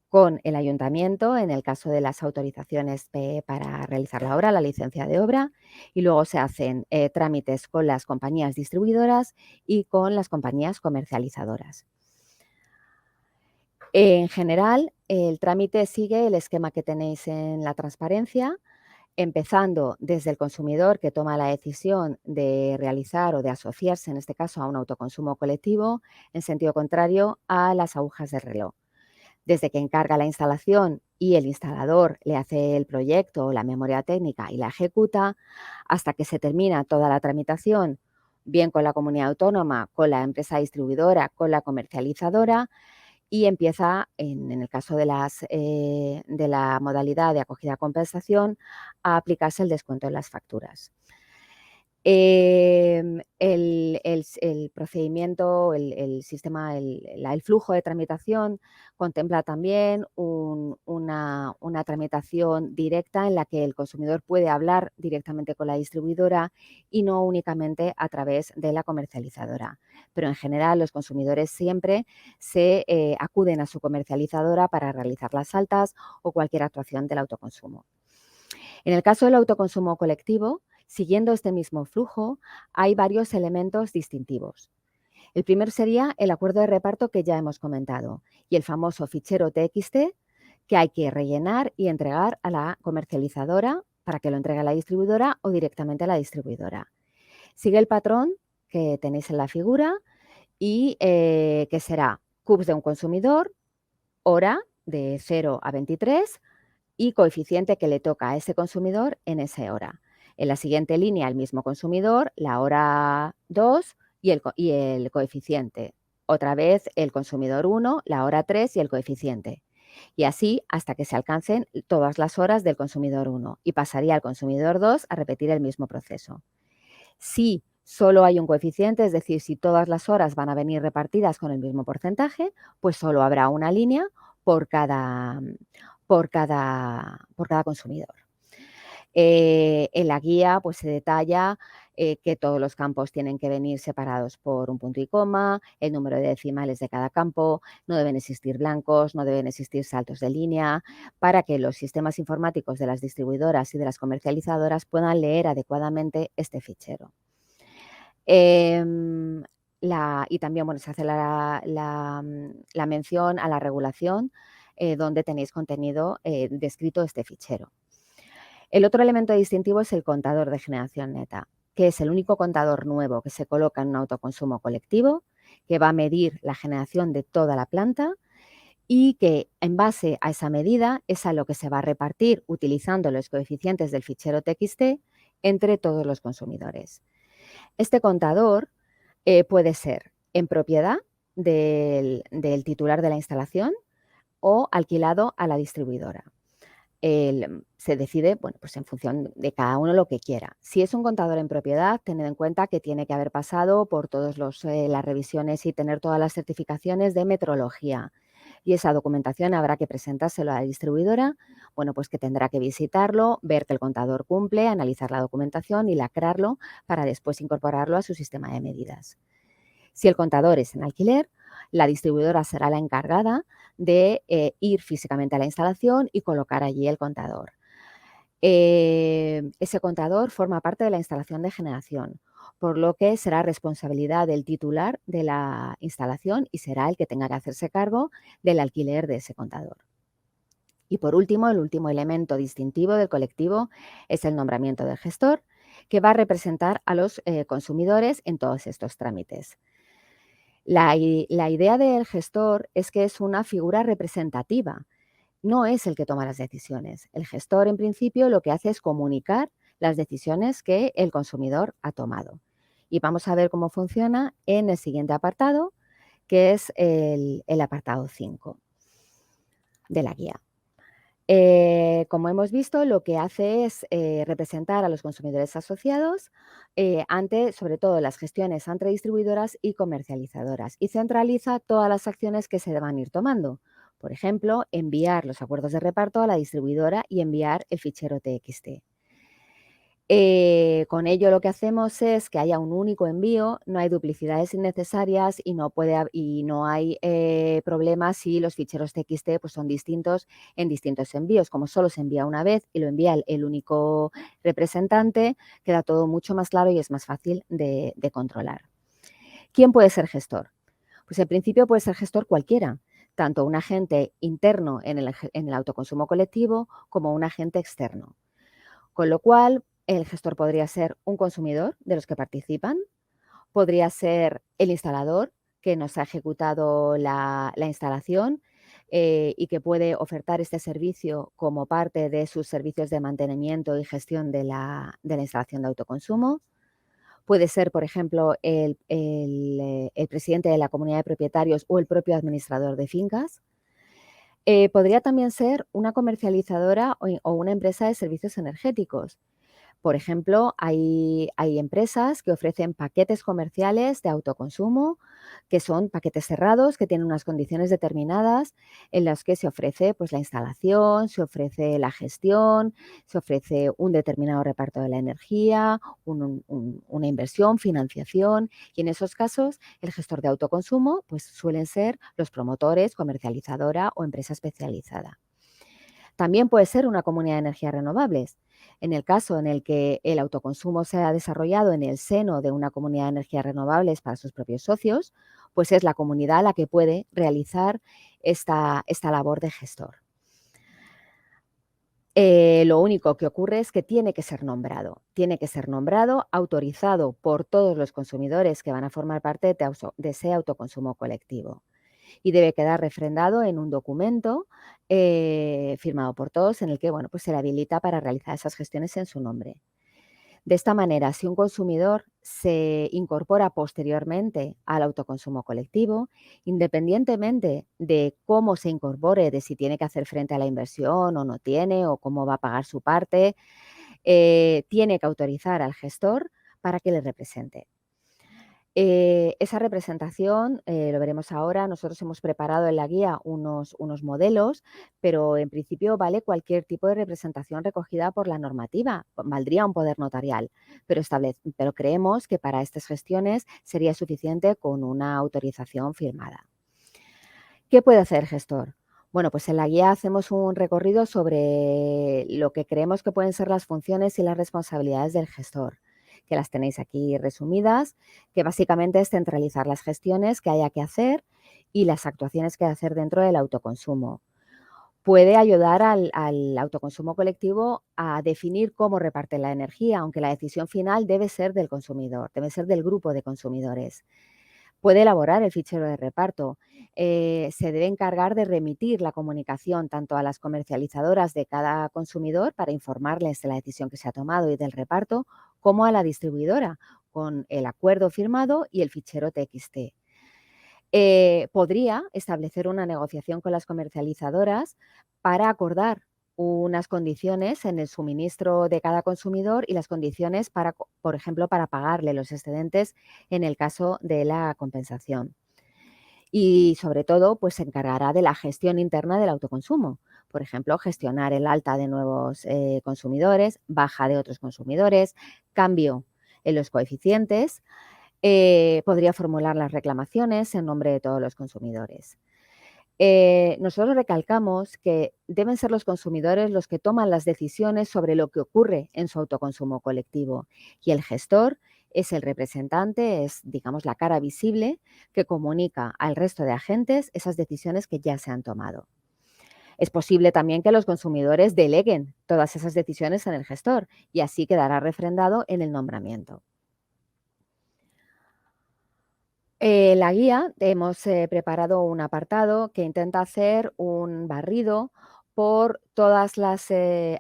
con el ayuntamiento en el caso de las autorizaciones para realizar la obra, la licencia de obra, y luego se hacen trámites con las compañías distribuidoras y con las compañías comercializadoras. En general, el trámite sigue el esquema que tenéis en la transparencia, empezando desde el consumidor que toma la decisión de realizar o de asociarse, en este caso, a un autoconsumo colectivo, en sentido contrario a las agujas del reloj. Desde que encarga la instalación y el instalador le hace el proyecto o la memoria técnica y la ejecuta, hasta que se termina toda la tramitación, bien con la comunidad autónoma, con la empresa distribuidora, con la comercializadora, y empieza, en el caso de la modalidad de acogida a compensación, a aplicarse el descuento en las facturas. El procedimiento, el sistema, el flujo de tramitación contempla también una tramitación directa en la que el consumidor puede hablar directamente con la distribuidora y no únicamente a través de la comercializadora. Pero en general los consumidores siempre se acuden a su comercializadora para realizar las altas o cualquier actuación del autoconsumo. En el caso del autoconsumo colectivo, siguiendo este mismo flujo, hay varios elementos distintivos. El primero sería el acuerdo de reparto que ya hemos comentado y el famoso fichero TXT que hay que rellenar y entregar a la comercializadora para que lo entregue a la distribuidora o directamente a la distribuidora. Sigue el patrón que tenéis en la figura y que será CUPS de un consumidor, hora de 0 a 23 y coeficiente que le toca a ese consumidor en esa hora. En la siguiente línea, el mismo consumidor, la hora 2 y el coeficiente. Otra vez el consumidor 1, la hora 3 y el coeficiente. Y así hasta que se alcancen todas las horas del consumidor 1 y pasaría al consumidor 2 a repetir el mismo proceso. Si solo hay un coeficiente, es decir, si todas las horas van a venir repartidas con el mismo porcentaje, pues solo habrá una línea por cada consumidor. En la guía pues, se detalla que todos los campos tienen que venir separados por un punto y coma, el número de decimales de cada campo, no deben existir blancos, no deben existir saltos de línea, para que los sistemas informáticos de las distribuidoras y de las comercializadoras puedan leer adecuadamente este fichero. Y también, bueno, se hace la mención a la regulación donde tenéis contenido descrito este fichero. El otro elemento distintivo es el contador de generación neta, que es el único contador nuevo que se coloca en un autoconsumo colectivo, que va a medir la generación de toda la planta y que en base a esa medida es a lo que se va a repartir utilizando los coeficientes del fichero TXT entre todos los consumidores. Este contador puede ser en propiedad del titular de la instalación o alquilado a la distribuidora. Se decide, bueno, pues en función de cada uno lo que quiera. Si es un contador en propiedad, tened en cuenta que tiene que haber pasado por todas las revisiones y tener todas las certificaciones de metrología. Y esa documentación habrá que presentárselo a la distribuidora, bueno, pues que tendrá que visitarlo, ver que el contador cumple, analizar la documentación y lacrarlo para después incorporarlo a su sistema de medidas. Si el contador es en alquiler, la distribuidora será la encargada de ir físicamente a la instalación y colocar allí el contador. Ese contador forma parte de la instalación de generación, por lo que será responsabilidad del titular de la instalación y será el que tenga que hacerse cargo del alquiler de ese contador. Y por último, el último elemento distintivo del colectivo es el nombramiento del gestor, que va a representar a los consumidores en todos estos trámites. La idea del gestor es que es una figura representativa, no es el que toma las decisiones. El gestor, en principio, lo que hace es comunicar las decisiones que el consumidor ha tomado. Y vamos a ver cómo funciona en el siguiente apartado, que es el apartado 5 de la guía. Como hemos visto, lo que hace es representar a los consumidores asociados ante, sobre todo, las gestiones entre distribuidoras y comercializadoras y centraliza todas las acciones que se deban ir tomando. Por ejemplo, enviar los acuerdos de reparto a la distribuidora y enviar el fichero TXT. Con ello lo que hacemos es que haya un único envío, no hay duplicidades innecesarias y no hay problemas si los ficheros TXT pues, son distintos en distintos envíos. Como solo se envía una vez y lo envía el único representante, queda todo mucho más claro y es más fácil de controlar. ¿Quién puede ser gestor? Pues en principio puede ser gestor cualquiera, tanto un agente interno en el autoconsumo colectivo como un agente externo. Con lo cual, el gestor podría ser un consumidor de los que participan, podría ser el instalador que nos ha ejecutado la instalación y que puede ofertar este servicio como parte de sus servicios de mantenimiento y gestión de la instalación de autoconsumo. Puede ser, por ejemplo, el presidente de la comunidad de propietarios o el propio administrador de fincas. Podría también ser una comercializadora o una empresa de servicios energéticos. Por ejemplo, hay empresas que ofrecen paquetes comerciales de autoconsumo, que son paquetes cerrados, que tienen unas condiciones determinadas en las que se ofrece pues, la instalación, se ofrece la gestión, se ofrece un determinado reparto de la energía, una inversión, financiación. Y en esos casos, el gestor de autoconsumo pues, suelen ser los promotores, comercializadora o empresa especializada. También puede ser una comunidad de energías renovables. En el caso en el que el autoconsumo se ha desarrollado en el seno de una comunidad de energías renovables para sus propios socios, pues es la comunidad la que puede realizar esta labor de gestor. Lo único que ocurre es que tiene que ser nombrado, autorizado por todos los consumidores que van a formar parte de ese autoconsumo colectivo. Y debe quedar refrendado en un documento firmado por todos en el que bueno, pues se le habilita para realizar esas gestiones en su nombre. De esta manera, si un consumidor se incorpora posteriormente al autoconsumo colectivo, independientemente de cómo se incorpore, de si tiene que hacer frente a la inversión o no tiene, o cómo va a pagar su parte, tiene que autorizar al gestor para que le represente. Esa representación, lo veremos ahora, nosotros hemos preparado en la guía unos modelos, pero en principio vale cualquier tipo de representación recogida por la normativa, valdría un poder notarial, pero creemos que para estas gestiones sería suficiente con una autorización firmada. ¿Qué puede hacer el gestor? Bueno, pues en la guía hacemos un recorrido sobre lo que creemos que pueden ser las funciones y las responsabilidades del gestor, que las tenéis aquí resumidas, que básicamente es centralizar las gestiones que haya que hacer y las actuaciones que hay que hacer dentro del autoconsumo. Puede ayudar al autoconsumo colectivo a definir cómo reparte la energía, aunque la decisión final debe ser del consumidor, debe ser del grupo de consumidores. Puede elaborar el fichero de reparto. Se debe encargar de remitir la comunicación tanto a las comercializadoras de cada consumidor para informarles de la decisión que se ha tomado y del reparto, como a la distribuidora, con el acuerdo firmado y el fichero TXT. Podría establecer una negociación con las comercializadoras para acordar unas condiciones en el suministro de cada consumidor y las condiciones para, por ejemplo, para pagarle los excedentes en el caso de la compensación. Y sobre todo, pues se encargará de la gestión interna del autoconsumo. Por ejemplo, gestionar el alta de nuevos consumidores, baja de otros consumidores, cambio en los coeficientes. Podría formular las reclamaciones en nombre de todos los consumidores. Nosotros recalcamos que deben ser los consumidores los que toman las decisiones sobre lo que ocurre en su autoconsumo colectivo y el gestor es el representante, es, digamos, la cara visible que comunica al resto de agentes esas decisiones que ya se han tomado. Es posible también que los consumidores deleguen todas esas decisiones en el gestor y así quedará refrendado en el nombramiento. En la guía hemos preparado un apartado que intenta hacer un barrido por todas las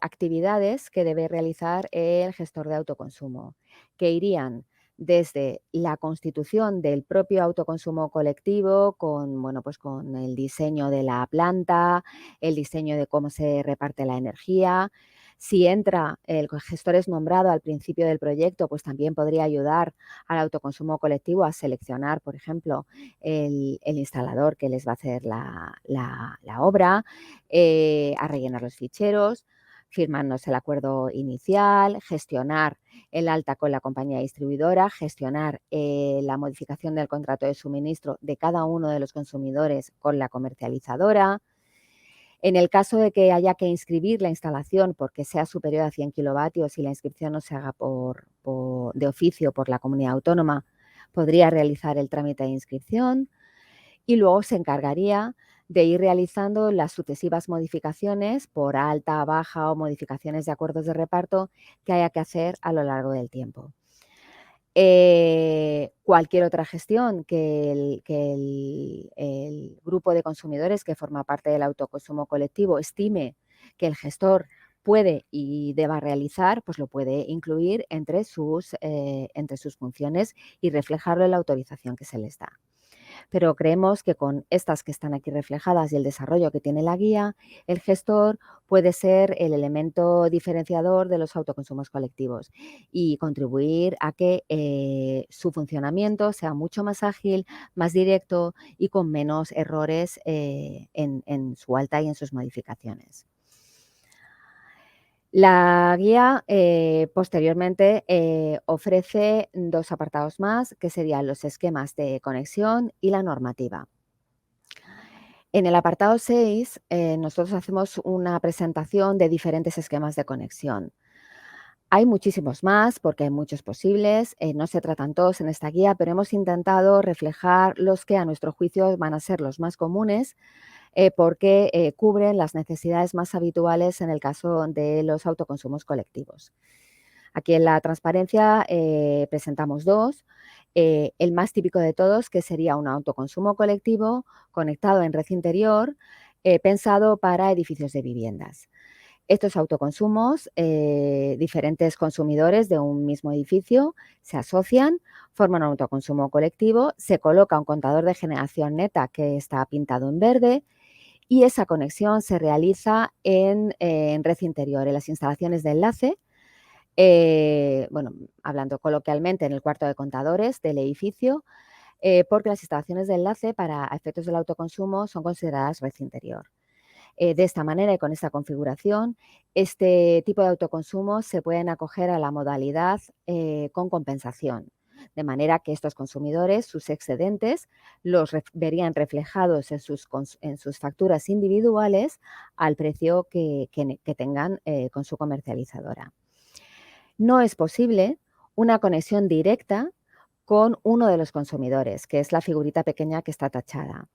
actividades que debe realizar el gestor de autoconsumo, que irían desde la constitución del propio autoconsumo colectivo con, bueno, pues con el diseño de la planta, el diseño de cómo se reparte la energía. Si entra, el gestor es nombrado al principio del proyecto, pues también podría ayudar al autoconsumo colectivo a seleccionar, por ejemplo, el instalador que les va a hacer la obra, a rellenar los ficheros, firmarnos el acuerdo inicial, gestionar el alta con la compañía distribuidora, gestionar la modificación del contrato de suministro de cada uno de los consumidores con la comercializadora. En el caso de que haya que inscribir la instalación porque sea superior a 100 kilovatios y la inscripción no se haga de oficio por la comunidad autónoma, podría realizar el trámite de inscripción y luego se encargaría de ir realizando las sucesivas modificaciones por alta, baja o modificaciones de acuerdos de reparto que haya que hacer a lo largo del tiempo. Cualquier otra gestión que el grupo de consumidores que forma parte del autoconsumo colectivo estime que el gestor puede y deba realizar, pues lo puede incluir entre sus funciones y reflejarlo en la autorización que se les da. Pero creemos que con estas que están aquí reflejadas y el desarrollo que tiene la guía, el gestor puede ser el elemento diferenciador de los autoconsumos colectivos y contribuir a que su funcionamiento sea mucho más ágil, más directo y con menos errores en su alta y en sus modificaciones. La guía posteriormente ofrece dos apartados más, que serían los esquemas de conexión y la normativa. En el apartado 6, nosotros hacemos una presentación de diferentes esquemas de conexión. Hay muchísimos más porque hay muchos posibles, no se tratan todos en esta guía, pero hemos intentado reflejar los que a nuestro juicio van a ser los más comunes porque cubren las necesidades más habituales en el caso de los autoconsumos colectivos. Aquí en la transparencia presentamos dos. El más típico de todos, que sería un autoconsumo colectivo conectado en red interior, pensado para edificios de viviendas. Estos autoconsumos, diferentes consumidores de un mismo edificio se asocian, forman un autoconsumo colectivo, se coloca un contador de generación neta que está pintado en verde y esa conexión se realiza en red interior, en las instalaciones de enlace, bueno, hablando coloquialmente en el cuarto de contadores del edificio, porque las instalaciones de enlace para efectos del autoconsumo son consideradas red interior. De esta manera y con esta configuración, este tipo de autoconsumo se pueden acoger a la modalidad con compensación, de manera que estos consumidores, sus excedentes, los verían reflejados en sus facturas individuales al precio que tengan con su comercializadora. No es posible una conexión directa con uno de los consumidores, que es la figurita pequeña que está tachada.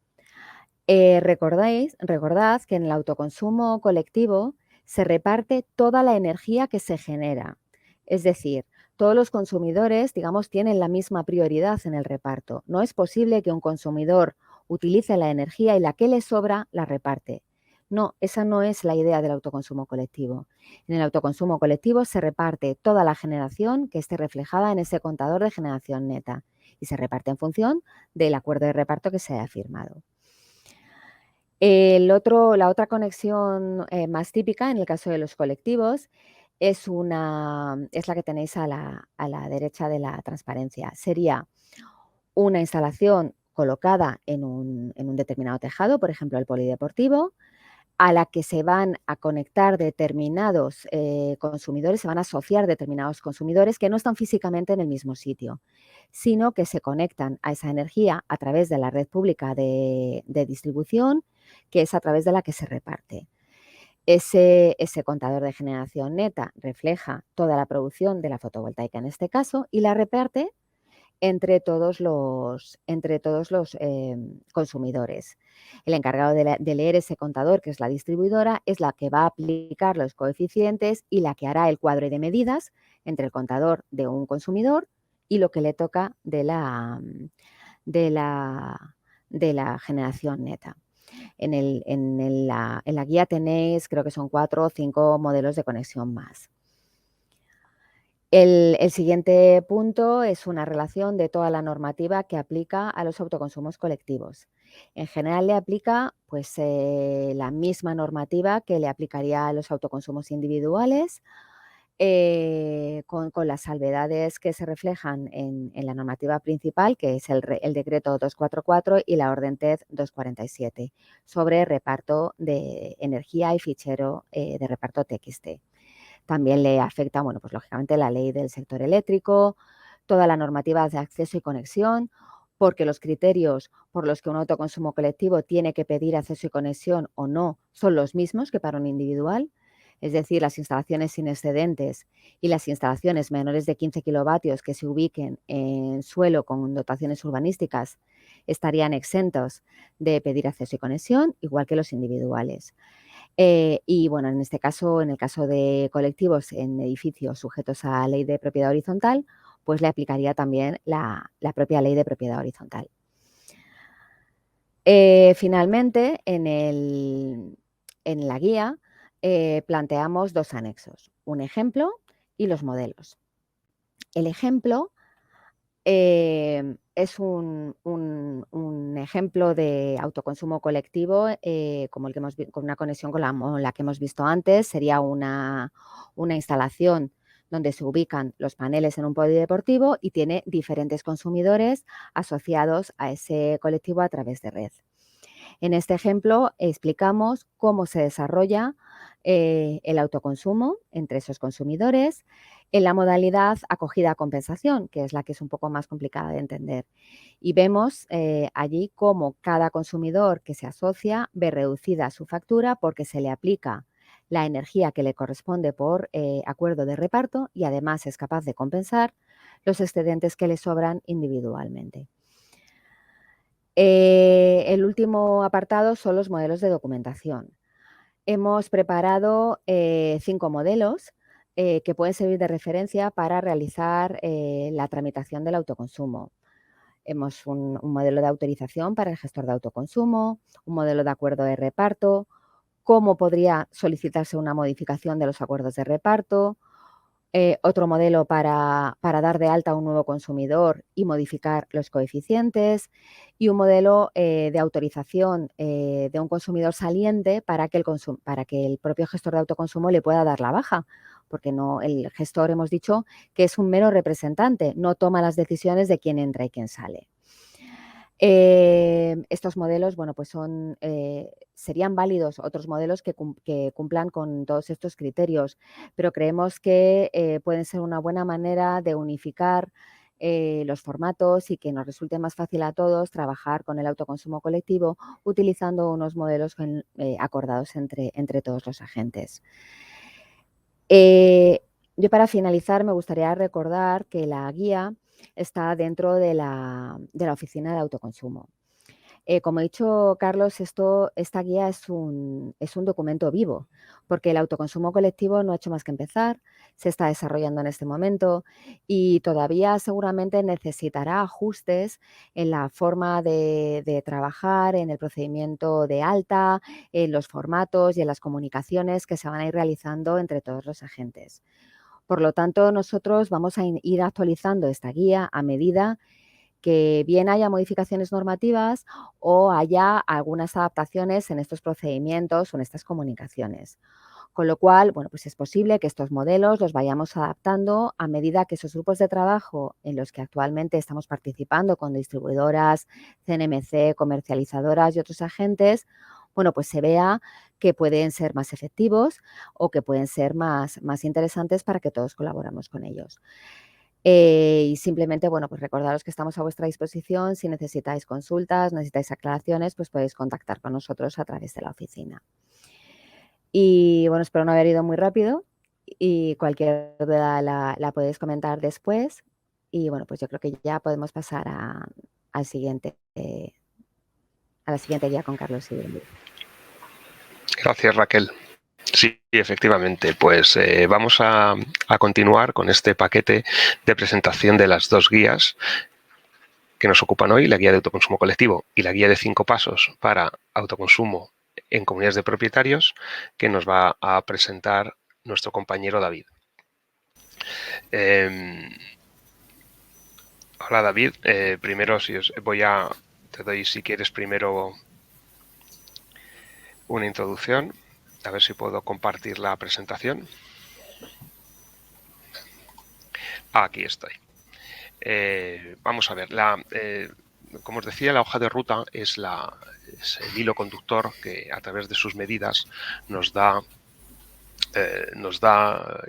Recordad que en el autoconsumo colectivo se reparte toda la energía que se genera. Es decir, todos los consumidores, digamos, tienen la misma prioridad en el reparto. No es posible que un consumidor utilice la energía y la que le sobra la reparte. No, esa no es la idea del autoconsumo colectivo. En el autoconsumo colectivo se reparte toda la generación que esté reflejada en ese contador de generación neta y se reparte en función del acuerdo de reparto que se haya firmado. La otra conexión más típica en el caso de los colectivos es la que tenéis a la derecha de la transparencia. Sería una instalación colocada en un determinado tejado, por ejemplo, el polideportivo, a la que se van a conectar determinados consumidores, se van a asociar determinados consumidores que no están físicamente en el mismo sitio, sino que se conectan a esa energía a través de la red pública de distribución, que es a través de la que se reparte. Ese contador de generación neta refleja toda la producción de la fotovoltaica en este caso y la reparte entre todos los consumidores. El encargado de leer ese contador, que es la distribuidora, es la que va a aplicar los coeficientes y la que hará el cuadro de medidas entre el contador de un consumidor y lo que le toca de la generación neta. En la guía tenéis, creo que son 4 o 5 modelos de conexión más. El siguiente punto es una relación de toda la normativa que aplica a los autoconsumos colectivos. En general le aplica pues, la misma normativa que le aplicaría a los autoconsumos individuales, con las salvedades que se reflejan en la normativa principal, que es el decreto 244 y la orden TED 247, sobre reparto de energía y fichero de reparto TXT. También le afecta, bueno, pues lógicamente la ley del sector eléctrico, toda la normativa de acceso y conexión, porque los criterios por los que un autoconsumo colectivo tiene que pedir acceso y conexión o no son los mismos que para un individual. Es decir, las instalaciones sin excedentes y las instalaciones menores de 15 kilovatios que se ubiquen en suelo con dotaciones urbanísticas estarían exentos de pedir acceso y conexión, igual que los individuales. Y bueno, en este caso, en el caso de colectivos en edificios sujetos a ley de propiedad horizontal, pues le aplicaría también la propia ley de propiedad horizontal. Finalmente, en la guía planteamos 2 anexos, un ejemplo y los modelos. El ejemplo es un ejemplo de autoconsumo colectivo, como el que con una conexión con la que hemos visto antes. Sería una instalación donde se ubican los paneles en un polideportivo y tiene diferentes consumidores asociados a ese colectivo a través de red. En este ejemplo explicamos cómo se desarrolla el autoconsumo entre esos consumidores en la modalidad acogida-compensación, que es la que es un poco más complicada de entender. Y vemos allí cómo cada consumidor que se asocia ve reducida su factura porque se le aplica la energía que le corresponde por acuerdo de reparto y además es capaz de compensar los excedentes que le sobran individualmente. El último apartado son los modelos de documentación. Hemos preparado 5 modelos que pueden servir de referencia para realizar la tramitación del autoconsumo. Hemos un modelo de autorización para el gestor de autoconsumo, un modelo de acuerdo de reparto, cómo podría solicitarse una modificación de los acuerdos de reparto, otro modelo para dar de alta a un nuevo consumidor y modificar los coeficientes y un modelo de autorización de un consumidor saliente para que el propio gestor de autoconsumo le pueda dar la baja, porque el gestor hemos dicho que es un mero representante, no toma las decisiones de quién entra y quién sale. Estos modelos, bueno, pues serían válidos otros modelos que cumplan con todos estos criterios, pero creemos que pueden ser una buena manera de unificar los formatos y que nos resulte más fácil a todos trabajar con el autoconsumo colectivo utilizando unos modelos acordados entre todos los agentes. yo para finalizar me gustaría recordar que la guía está dentro de la oficina de autoconsumo. Como ha dicho Carlos, esta guía es un documento vivo, porque el autoconsumo colectivo no ha hecho más que empezar, se está desarrollando en este momento y todavía seguramente necesitará ajustes en la forma de trabajar, en el procedimiento de alta, en los formatos y en las comunicaciones que se van a ir realizando entre todos los agentes. Por lo tanto, nosotros vamos a ir actualizando esta guía a medida que bien haya modificaciones normativas o haya algunas adaptaciones en estos procedimientos o en estas comunicaciones. Con lo cual, bueno, pues es posible que estos modelos los vayamos adaptando a medida que esos grupos de trabajo en los que actualmente estamos participando con distribuidoras, CNMC, comercializadoras y otros agentes, bueno, pues se vea que pueden ser más efectivos o que pueden ser más interesantes para que todos colaboremos con ellos. Y simplemente, bueno, pues recordaros que estamos a vuestra disposición. Si necesitáis consultas, necesitáis aclaraciones, pues podéis contactar con nosotros a través de la oficina. Y bueno, espero no haber ido muy rápido y cualquier duda la podéis comentar después. Y bueno, pues yo creo que ya podemos pasar a la siguiente guía con Carlos y Brenda. Gracias, Raquel. Sí, efectivamente, pues vamos a continuar con este paquete de presentación de las dos guías que nos ocupan hoy, la guía de autoconsumo colectivo y la guía de 5 pasos para autoconsumo en comunidades de propietarios, que nos va a presentar nuestro compañero David. Hola, David. Primero, te doy, si quieres, primero una introducción. A ver si puedo compartir la presentación. Aquí estoy. Vamos a ver. Como os decía, la hoja de ruta es el hilo conductor que, a través de sus medidas, nos da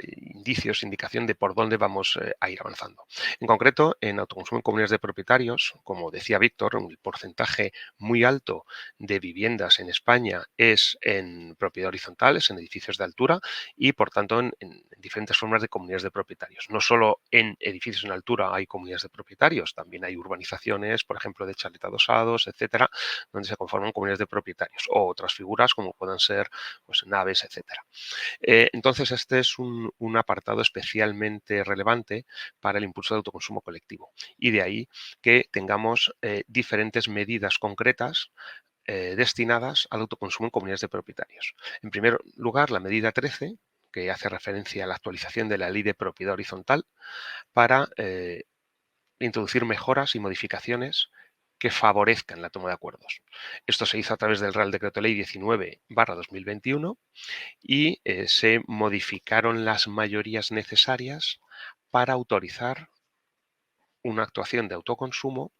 indicios, indicación de por dónde vamos a ir avanzando. En concreto, en autoconsumo en comunidades de propietarios, como decía Víctor, el porcentaje muy alto de viviendas en España es en propiedad horizontal, es en edificios de altura y, por tanto, en diferentes formas de comunidades de propietarios. No solo en edificios en altura hay comunidades de propietarios, también hay urbanizaciones, por ejemplo, de chalet adosados, etcétera, donde se conforman comunidades de propietarios, o otras figuras como puedan ser, pues, naves, etcétera. Entonces, este es un apartado especialmente relevante para el impulso de autoconsumo colectivo, y de ahí que tengamos diferentes medidas concretas destinadas al autoconsumo en comunidades de propietarios. En primer lugar, la medida 13, que hace referencia a la actualización de la Ley de Propiedad Horizontal para introducir mejoras y modificaciones que favorezcan la toma de acuerdos. Esto se hizo a través del Real Decreto Ley 19/2021 y se modificaron las mayorías necesarias para autorizar una actuación de autoconsumo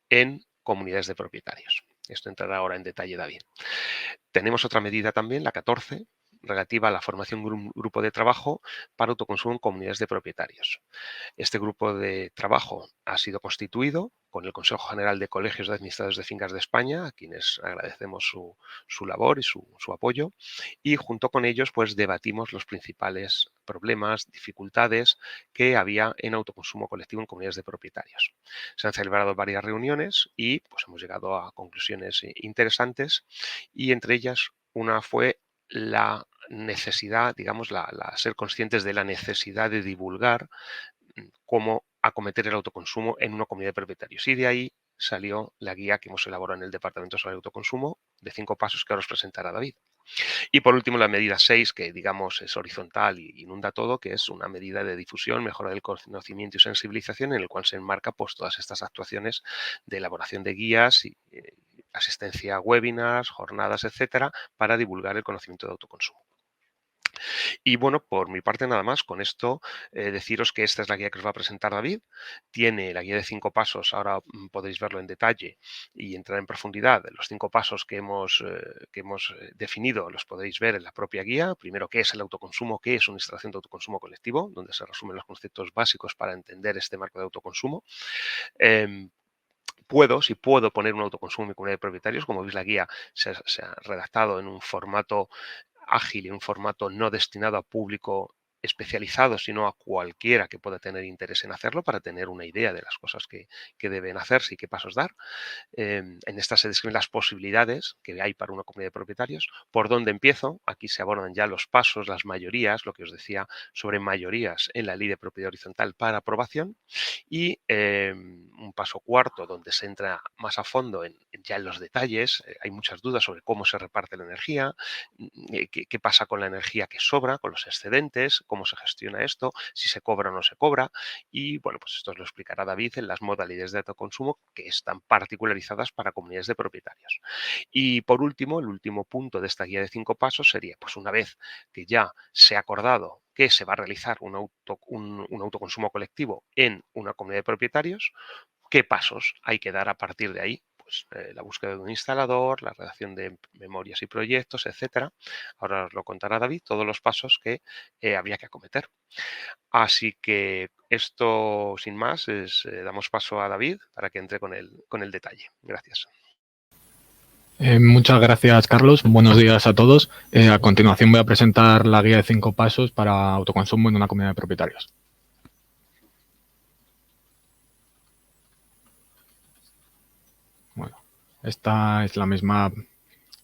en comunidades de propietarios. Esto entrará ahora en detalle, David. Tenemos otra medida también, la 14, relativa a la formación de un grupo de trabajo para autoconsumo en comunidades de propietarios. Este grupo de trabajo ha sido constituido con el Consejo General de Colegios de Administradores de Fincas de España, a quienes agradecemos su labor y su apoyo, y junto con ellos pues debatimos los principales problemas, dificultades que había en autoconsumo colectivo en comunidades de propietarios. Se han celebrado varias reuniones y pues hemos llegado a conclusiones interesantes, y entre ellas una fue la necesidad, digamos, ser conscientes de la necesidad de divulgar cómo acometer el autoconsumo en una comunidad de propietarios. Y de ahí salió la guía que hemos elaborado en el Departamento sobre Autoconsumo de 5 pasos que ahora os presentará David. Y por último, la medida 6, que digamos es horizontal y inunda todo, que es una medida de difusión, mejora del conocimiento y sensibilización, en el cual se enmarca pues todas estas actuaciones de elaboración de guías y asistencia a webinars, jornadas, etcétera, para divulgar el conocimiento de autoconsumo. Y bueno, por mi parte nada más. Con esto deciros que esta es la guía que os va a presentar David. Tiene la guía de 5 pasos, ahora podéis verlo en detalle y entrar en profundidad. Los 5 pasos que hemos definido los podéis ver en la propia guía. Primero, qué es el autoconsumo, qué es una instalación de autoconsumo colectivo, donde se resumen los conceptos básicos para entender este marco de autoconsumo. Si puedo poner un autoconsumo en mi comunidad de propietarios. Como veis, la guía se ha redactado en un formato ágil y un formato no destinado a público especializado, sino a cualquiera que pueda tener interés en hacerlo para tener una idea de las cosas que deben hacerse y qué pasos dar. En esta se describen las posibilidades que hay para una comunidad de propietarios. ¿Por dónde empiezo? Aquí se abordan ya los pasos, las mayorías, lo que os decía sobre mayorías en la Ley de Propiedad Horizontal para aprobación. Y un paso cuarto donde se entra más a fondo ya en los detalles. Hay muchas dudas sobre cómo se reparte la energía, qué pasa con la energía que sobra, con los excedentes, cómo se gestiona esto, si se cobra o no se cobra. Y bueno, pues esto os lo explicará David en las modalidades de autoconsumo que están particularizadas para comunidades de propietarios. Y por último, el último punto de esta guía de 5 pasos sería, pues una vez que ya se ha acordado que se va a realizar un autoconsumo colectivo en una comunidad de propietarios, ¿qué pasos hay que dar a partir de ahí? Pues la búsqueda de un instalador, la redacción de memorias y proyectos, etcétera. Ahora os lo contará David, todos los pasos que habría que acometer. Así que esto, sin más, damos paso a David para que entre con el detalle. Gracias. Muchas gracias, Carlos. Buenos días a todos. A continuación voy a presentar la guía de 5 pasos para autoconsumo en una comunidad de propietarios. Bueno, esta es la misma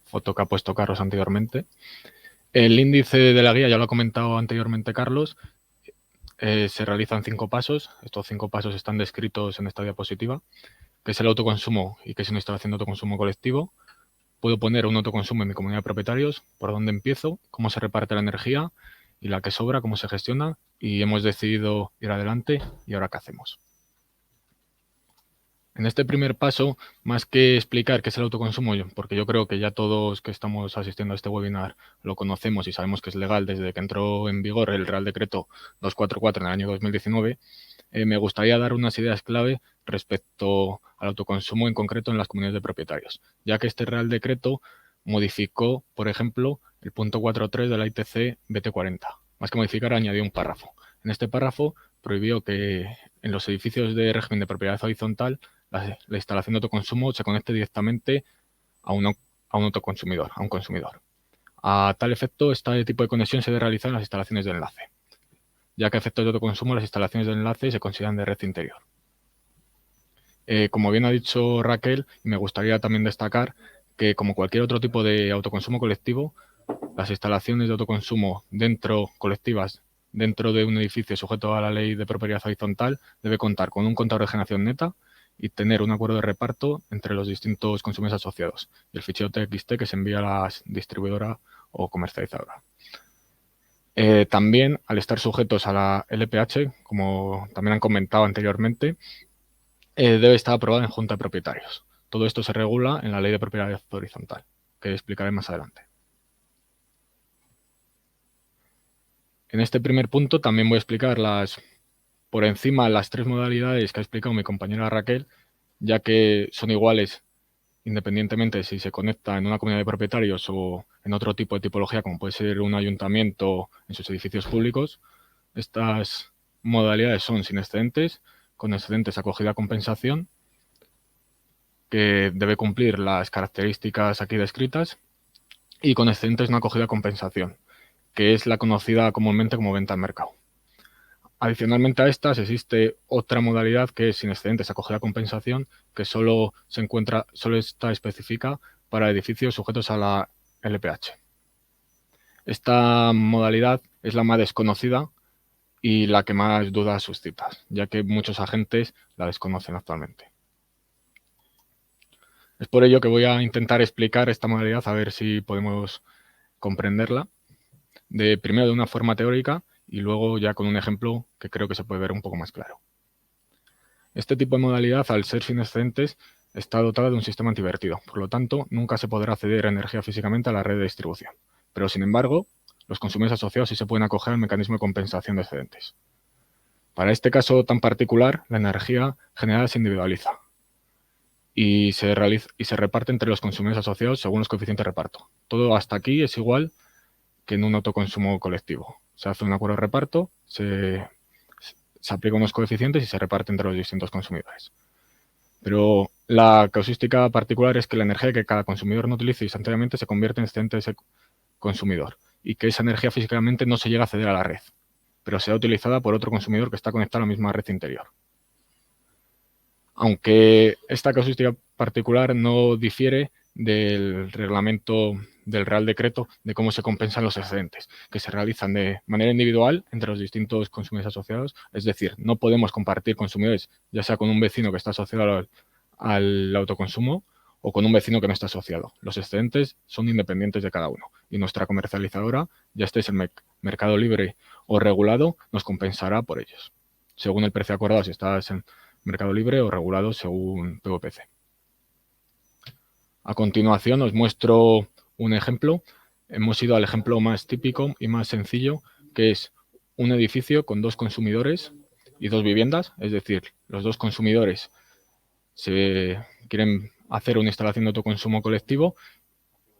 foto que ha puesto Carlos anteriormente. El índice de la guía, ya lo ha comentado anteriormente Carlos, se realizan 5 pasos. Estos 5 pasos están descritos en esta diapositiva, que es el autoconsumo y que es una instalación de autoconsumo colectivo. Puedo poner un autoconsumo en mi comunidad de propietarios, por dónde empiezo, cómo se reparte la energía y la que sobra, cómo se gestiona, y hemos decidido ir adelante. ¿Y ahora qué hacemos? En este primer paso, más que explicar qué es el autoconsumo, porque yo creo que ya todos que estamos asistiendo a este webinar lo conocemos y sabemos que es legal desde que entró en vigor el Real Decreto 244 en el año 2019, me gustaría dar unas ideas clave respecto al autoconsumo en concreto en las comunidades de propietarios, ya que este Real Decreto modificó, por ejemplo, el punto 4.3 de la ITC BT40. Más que modificar, añadió un párrafo. En este párrafo prohibió que en los edificios de régimen de propiedad horizontal la instalación de autoconsumo se conecte directamente a un autoconsumidor, a un consumidor. A tal efecto, este tipo de conexión se debe realizar en las instalaciones de enlace, ya que a efectos de autoconsumo las instalaciones de enlace se consideran de red interior. Como bien ha dicho Raquel, me gustaría también destacar que, como cualquier otro tipo de autoconsumo colectivo, las instalaciones de autoconsumo colectivas dentro de un edificio sujeto a la ley de propiedad horizontal debe contar con un contador de generación neta y tener un acuerdo de reparto entre los distintos consumidores asociados y el fichero TXT que se envía a la distribuidora o comercializadora. También, al estar sujetos a la LPH, como también han comentado anteriormente, debe estar aprobada en Junta de Propietarios. Todo esto se regula en la Ley de Propiedad Horizontal, que explicaré más adelante. En este primer punto también voy a explicar por encima las 3 modalidades que ha explicado mi compañera Raquel, ya que son iguales independientemente si se conecta en una comunidad de propietarios o en otro tipo de tipología, como puede ser un ayuntamiento en sus edificios públicos. Estas modalidades son sin excedentes, con excedentes acogida a compensación, que debe cumplir las características aquí descritas, y con excedentes no acogida a compensación, que es la conocida comúnmente como venta al mercado. Adicionalmente a estas existe otra modalidad que es sin excedentes acogida a compensación, que solo está específica para edificios sujetos a la LPH. Esta modalidad es la más desconocida y la que más dudas suscita, ya que muchos agentes la desconocen actualmente. Es por ello que voy a intentar explicar esta modalidad a ver si podemos comprenderla, primero de una forma teórica y luego ya con un ejemplo que creo que se puede ver un poco más claro. Este tipo de modalidad, al ser sin excedentes, está dotada de un sistema antivertido. Por lo tanto, nunca se podrá acceder a energía físicamente a la red de distribución. Pero, sin embargo, los consumidores asociados sí se pueden acoger al mecanismo de compensación de excedentes. Para este caso tan particular, la energía generada se individualiza y se reparte entre los consumidores asociados según los coeficientes de reparto. Todo hasta aquí es igual que en un autoconsumo colectivo. Se hace un acuerdo de reparto, se aplican unos coeficientes y se reparte entre los distintos consumidores. Pero la causística particular es que la energía que cada consumidor no utilice instantáneamente se convierte en excedente de ese consumidor y que esa energía físicamente no se llega a ceder a la red. pero sea utilizada por otro consumidor que está conectado a la misma red interior. Aunque esta casuística particular no difiere del reglamento del Real Decreto de cómo se compensan los excedentes, que se realizan de manera individual entre los distintos consumidores asociados. Es decir, no podemos compartir consumidores, ya sea con un vecino que está asociado al autoconsumo o con un vecino que no está asociado. Los excedentes son independientes de cada uno y nuestra comercializadora, ya esté en el mercado libre o regulado, nos compensará por ellos, según el precio acordado si estás en mercado libre o regulado según PVPC. A continuación os muestro un ejemplo. Hemos ido al ejemplo más típico y más sencillo, que es un edificio con 2 consumidores y 2 viviendas, es decir, los 2 consumidores se quieren hacer una instalación de autoconsumo colectivo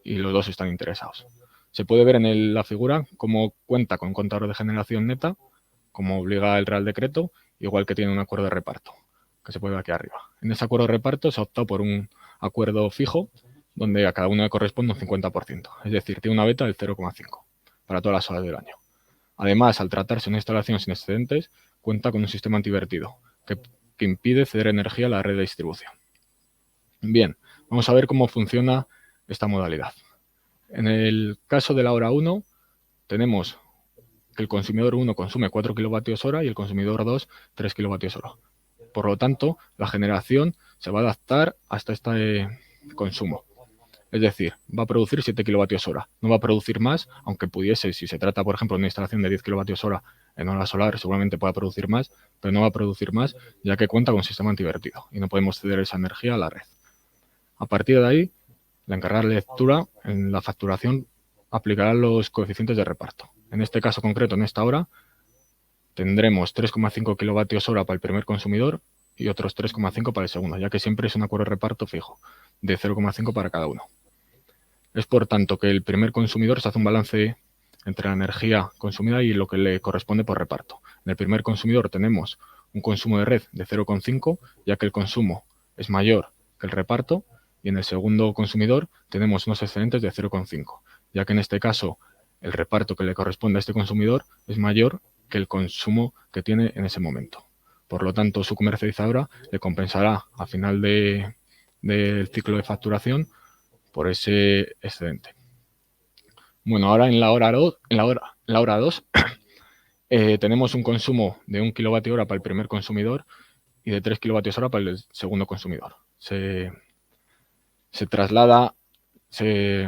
y los 2 están interesados. Se puede ver en la figura cómo cuenta con contador de generación neta, como obliga el Real Decreto, igual que tiene un acuerdo de reparto, que se puede ver aquí arriba. En ese acuerdo de reparto se ha optado por un acuerdo fijo, donde a cada uno le corresponde un 50%, es decir, tiene una beta del 0,5 para todas las horas del año. Además, al tratarse de una instalación sin excedentes, cuenta con un sistema antivertido, que impide ceder energía a la red de distribución. Bien, vamos a ver cómo funciona esta modalidad. En el caso de la hora 1, tenemos que el consumidor 1 consume 4 kWh y el consumidor 2, 3 kWh. Por lo tanto, la generación se va a adaptar hasta este consumo. Es decir, va a producir 7 kWh. No va a producir más, aunque pudiese, si se trata, por ejemplo, de una instalación de 10 kWh en hora solar, seguramente pueda producir más, pero no va a producir más, ya que cuenta con un sistema antivertido y no podemos ceder esa energía a la red. A partir de ahí, la encargada de lectura en la facturación aplicará los coeficientes de reparto. En este caso concreto, en esta hora, tendremos 3,5 kWh para el primer consumidor y otros 3,5 para el segundo, ya que siempre es un acuerdo de reparto fijo, de 0,5 para cada uno. Es por tanto que el primer consumidor se hace un balance entre la energía consumida y lo que le corresponde por reparto. En el primer consumidor tenemos un consumo de red de 0,5, ya que el consumo es mayor que el reparto, y en el segundo consumidor tenemos unos excedentes de 0,5, ya que en este caso el reparto que le corresponde a este consumidor es mayor que el consumo que tiene en ese momento. Por lo tanto, su comercializadora le compensará a final del ciclo de facturación por ese excedente. Bueno, ahora en la hora 2 tenemos un consumo de 1 kWh para el primer consumidor y de 3 kWh para el segundo consumidor. Se traslada, se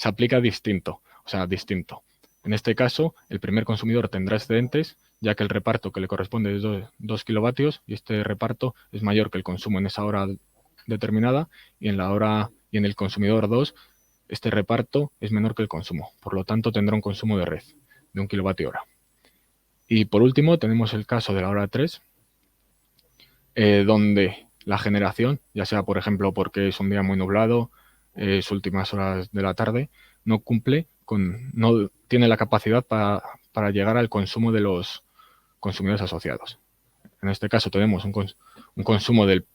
aplica distinto. En este caso, el primer consumidor tendrá excedentes, ya que el reparto que le corresponde es 2 kilovatios y este reparto es mayor que el consumo en esa hora determinada, y en el consumidor 2 este reparto es menor que el consumo. Por lo tanto, tendrá un consumo de red de 1 kWh. Y por último, tenemos el caso de la hora 3, donde la generación, ya sea por ejemplo porque es un día muy nublado, es últimas horas de la tarde, no tiene la capacidad para llegar al consumo de los consumidores asociados. En este caso tenemos un consumo del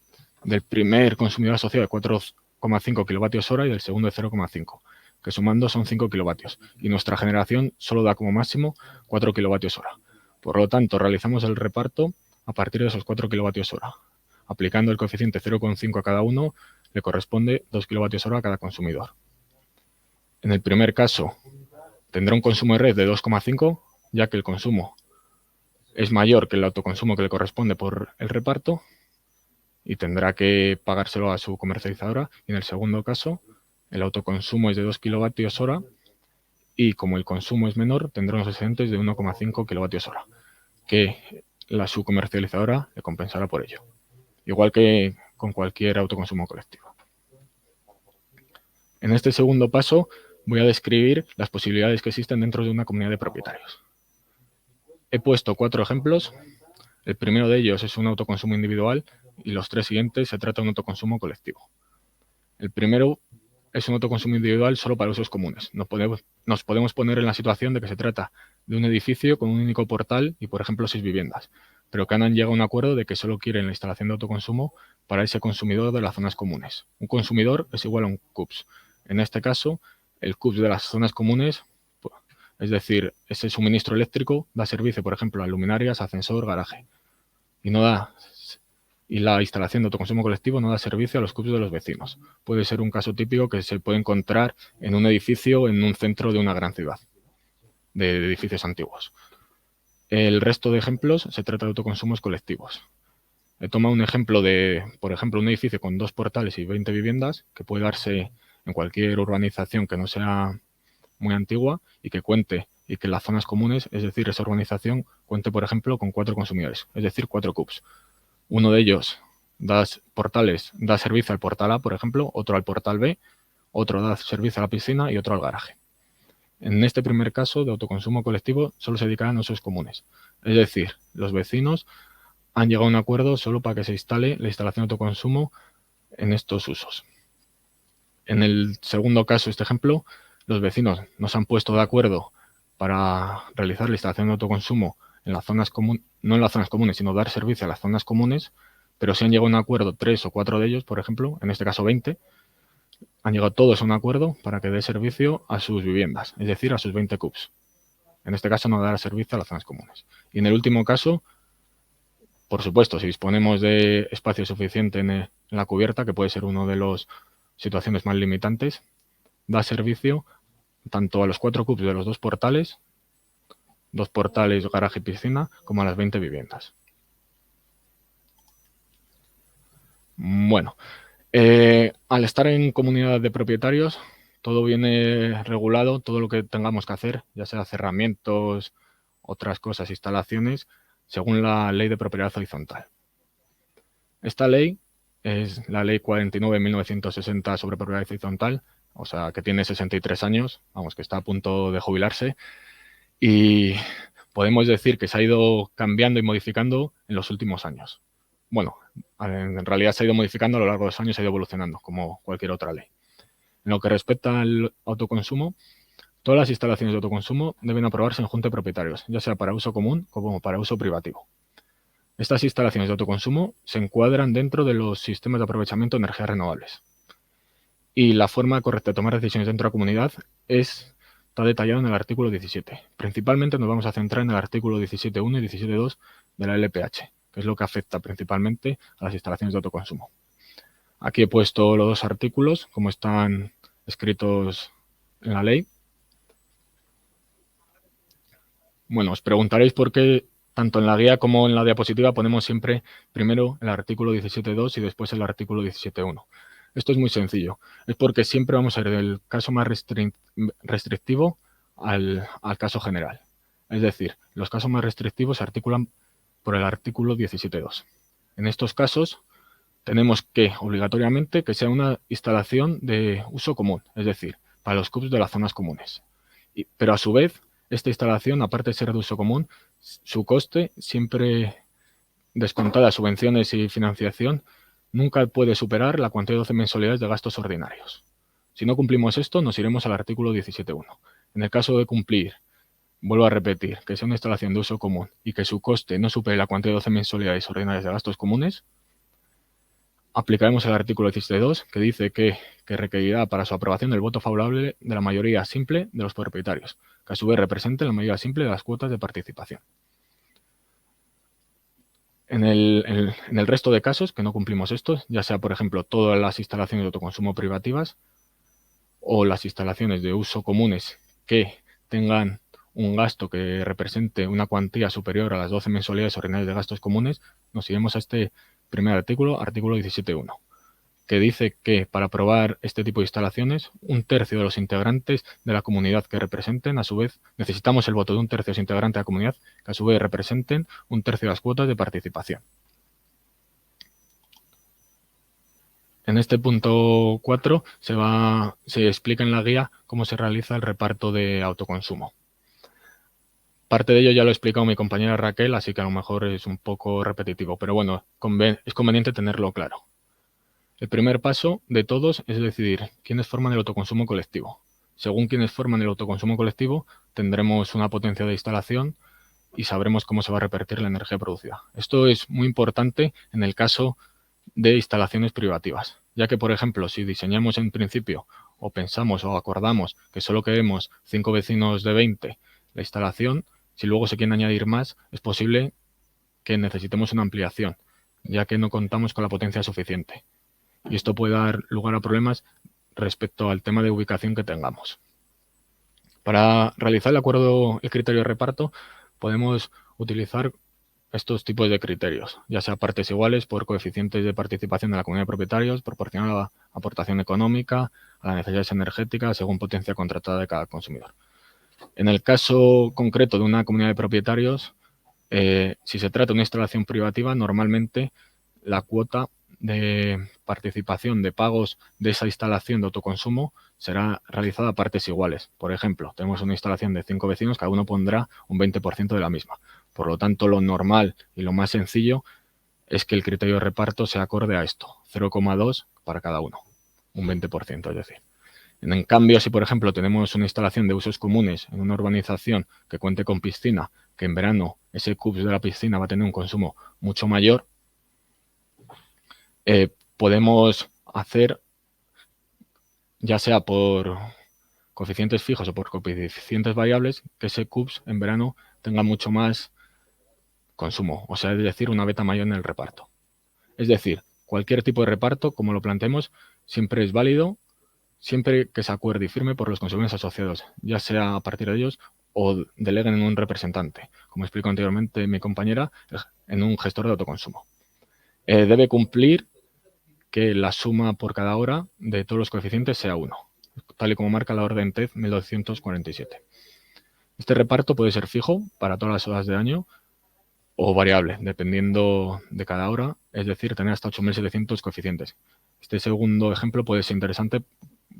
primer consumidor asociado de 4,5 kWh y del segundo de 0,5, que sumando son 5 kilovatios. Y nuestra generación solo da como máximo 4 kWh. Por lo tanto, realizamos el reparto a partir de esos 4 kWh. Aplicando el coeficiente 0,5 a cada uno, le corresponde 2 kWh a cada consumidor. En el primer caso, tendrá un consumo de red de 2,5, ya que el consumo es mayor que el autoconsumo que le corresponde por el reparto y tendrá que pagárselo a su comercializadora. Y en el segundo caso, el autoconsumo es de 2 kWh y como el consumo es menor, tendrá unos excedentes de 1,5 kWh, que su comercializadora le compensará por ello, igual que con cualquier autoconsumo colectivo. En este segundo paso voy a describir las posibilidades que existen dentro de una comunidad de propietarios. He puesto 4 ejemplos. El primero de ellos es un autoconsumo individual y los 3 siguientes se trata de un autoconsumo colectivo. El primero es un autoconsumo individual solo para usos comunes. Nos podemos poner en la situación de que se trata de un edificio con un único portal y, por ejemplo, 6 viviendas, pero que han llegado a un acuerdo de que solo quieren la instalación de autoconsumo para ese consumidor de las zonas comunes. Un consumidor es igual a un CUPS. En este caso, el CUPS de las zonas comunes Es decir, ese suministro eléctrico da servicio, por ejemplo, a luminarias, ascensor, garaje. Y la instalación de autoconsumo colectivo no da servicio a los CUPs de los vecinos. Puede ser un caso típico que se puede encontrar en un edificio en un centro de una gran ciudad, de edificios antiguos. El resto de ejemplos se trata de autoconsumos colectivos. He tomado un ejemplo de, por ejemplo, un edificio con 2 portales y 20 viviendas, que puede darse en cualquier urbanización que no sea muy antigua y que cuente, y que las zonas comunes, es decir, esa urbanización, cuente, por ejemplo, con 4 consumidores, es decir, 4 CUPs. Uno de ellos da servicio al portal A, por ejemplo, otro al portal B, otro da servicio a la piscina y otro al garaje. En este primer caso de autoconsumo colectivo solo se dedicarán a usos comunes, es decir, los vecinos han llegado a un acuerdo solo para que se instale la instalación de autoconsumo en estos usos. En el segundo caso, este ejemplo, los vecinos no se han puesto de acuerdo para realizar la instalación de autoconsumo en las zonas comunes, no en las zonas comunes, sino dar servicio a las zonas comunes, pero si han llegado a un acuerdo 3 o 4 de ellos, por ejemplo, en este caso 20, han llegado todos a un acuerdo para que dé servicio a sus viviendas, es decir, a sus 20 CUPs. En este caso no dará servicio a las zonas comunes. Y en el último caso, por supuesto, si disponemos de espacio suficiente en la cubierta, que puede ser una de las situaciones más limitantes, da servicio tanto a los 4 CUPs de los 2 portales, garaje y piscina, como a las 20 viviendas. Bueno, al estar en comunidad de propietarios, todo viene regulado, todo lo que tengamos que hacer, ya sea cerramientos, otras cosas, instalaciones, según la Ley de Propiedad Horizontal. Esta ley es la Ley 49/1960 sobre propiedad horizontal, o sea, que tiene 63 años, vamos, que está a punto de jubilarse, y podemos decir que se ha ido cambiando y modificando en los últimos años. Bueno, en realidad se ha ido modificando a lo largo de los años, se ha ido evolucionando, como cualquier otra ley. En lo que respecta al autoconsumo, todas las instalaciones de autoconsumo deben aprobarse en junta de propietarios, ya sea para uso común como para uso privativo. Estas instalaciones de autoconsumo se encuadran dentro de los sistemas de aprovechamiento de energías renovables. Y la forma correcta de tomar decisiones dentro de la comunidad está detallado en el artículo 17. Principalmente nos vamos a centrar en el artículo 17.1 y 17.2 de la LPH, que es lo que afecta principalmente a las instalaciones de autoconsumo. Aquí he puesto los 2 artículos, como están escritos en la ley. Bueno, os preguntaréis por qué tanto en la guía como en la diapositiva ponemos siempre primero el artículo 17.2 y después el artículo 17.1. Esto es muy sencillo. Es porque siempre vamos a ir del caso más restrictivo al caso general. Es decir, los casos más restrictivos se articulan por el artículo 17.2. En estos casos tenemos que, obligatoriamente, que sea una instalación de uso común, es decir, para los CUPs de las zonas comunes. Pero a su vez, esta instalación, aparte de ser de uso común, su coste, siempre descontadas subvenciones y financiación, nunca puede superar la cuantía de 12 mensualidades de gastos ordinarios. Si no cumplimos esto, nos iremos al artículo 17.1. En el caso de cumplir, vuelvo a repetir, que sea una instalación de uso común y que su coste no supere la cuantía de 12 mensualidades ordinarias de gastos comunes, aplicaremos el artículo 17.2, que dice que requerirá para su aprobación el voto favorable de la mayoría simple de los propietarios, que a su vez represente la mayoría simple de las cuotas de participación. En el resto de casos que no cumplimos esto, ya sea, por ejemplo, todas las instalaciones de autoconsumo privativas o las instalaciones de uso comunes que tengan un gasto que represente una cuantía superior a las 12 mensualidades ordinarias de gastos comunes, nos iremos a este primer artículo, artículo 17.1, que dice que para aprobar este tipo de instalaciones, 1/3 de los integrantes de la comunidad que representen, a su vez, necesitamos el voto de 1/3 de los integrantes de la comunidad que a su vez representen 1/3 de las cuotas de participación. En este punto 4 se explica en la guía cómo se realiza el reparto de autoconsumo. Parte de ello ya lo ha explicado mi compañera Raquel, así que a lo mejor es un poco repetitivo, pero bueno, es conveniente tenerlo claro. El primer paso de todos es decidir quiénes forman el autoconsumo colectivo. Según quienes forman el autoconsumo colectivo, tendremos una potencia de instalación y sabremos cómo se va a repartir la energía producida. Esto es muy importante en el caso de instalaciones privativas, ya que, por ejemplo, si diseñamos en principio o pensamos o acordamos que solo queremos 5 vecinos de 20 la instalación, si luego se quieren añadir más, es posible que necesitemos una ampliación, ya que no contamos con la potencia suficiente. Y esto puede dar lugar a problemas respecto al tema de ubicación que tengamos. Para realizar el criterio de reparto, podemos utilizar estos tipos de criterios, ya sea partes iguales por coeficientes de participación de la comunidad de propietarios, proporcional a la aportación económica, a las necesidades energéticas, según potencia contratada de cada consumidor. En el caso concreto de una comunidad de propietarios, si se trata de una instalación privativa, normalmente la cuota de participación de pagos de esa instalación de autoconsumo será realizada a partes iguales. Por ejemplo, tenemos una instalación de 5 vecinos, cada uno pondrá un 20% de la misma. Por lo tanto, lo normal y lo más sencillo es que el criterio de reparto sea acorde a esto, 0,2 para cada uno, un 20%, es decir. En cambio, si por ejemplo tenemos una instalación de usos comunes en una urbanización que cuente con piscina, que en verano ese CUPS de la piscina va a tener un consumo mucho mayor, podemos hacer, ya sea por coeficientes fijos o por coeficientes variables, que ese CUPS en verano tenga mucho más consumo, o sea, es decir, una beta mayor en el reparto. Es decir, cualquier tipo de reparto, como lo planteemos, siempre es válido, siempre que se acuerde y firme por los consumidores asociados, ya sea a partir de ellos o deleguen en un representante, como explicó anteriormente mi compañera, en un gestor de autoconsumo. Debe cumplir que la suma por cada hora de todos los coeficientes sea 1, tal y como marca la orden TED 1247. Este reparto puede ser fijo para todas las horas de año o variable, dependiendo de cada hora, es decir, tener hasta 8.700 coeficientes. Este segundo ejemplo puede ser interesante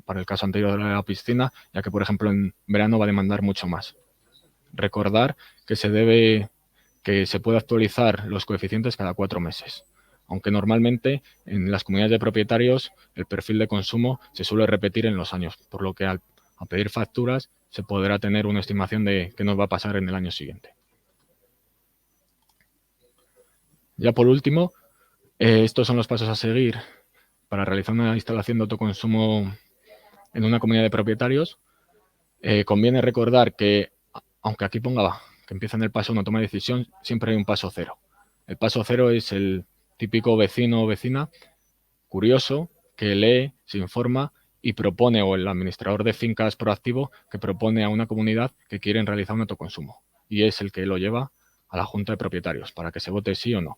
para el caso anterior de la piscina, ya que, por ejemplo, en verano va a demandar mucho más. Recordar que se puede actualizar los coeficientes cada 4 meses, aunque normalmente en las comunidades de propietarios el perfil de consumo se suele repetir en los años, por lo que a pedir facturas se podrá tener una estimación de qué nos va a pasar en el año siguiente. Ya por último, estos son los pasos a seguir para realizar una instalación de autoconsumo en una comunidad de propietarios. Conviene recordar que, aunque aquí ponga que empieza en el paso 1 toma de decisión, siempre hay un paso 0. El paso 0 es el típico vecino o vecina curioso que lee, se informa y propone, o el administrador de fincas proactivo que propone a una comunidad que quieren realizar un autoconsumo. Y es el que lo lleva a la junta de propietarios para que se vote sí o no.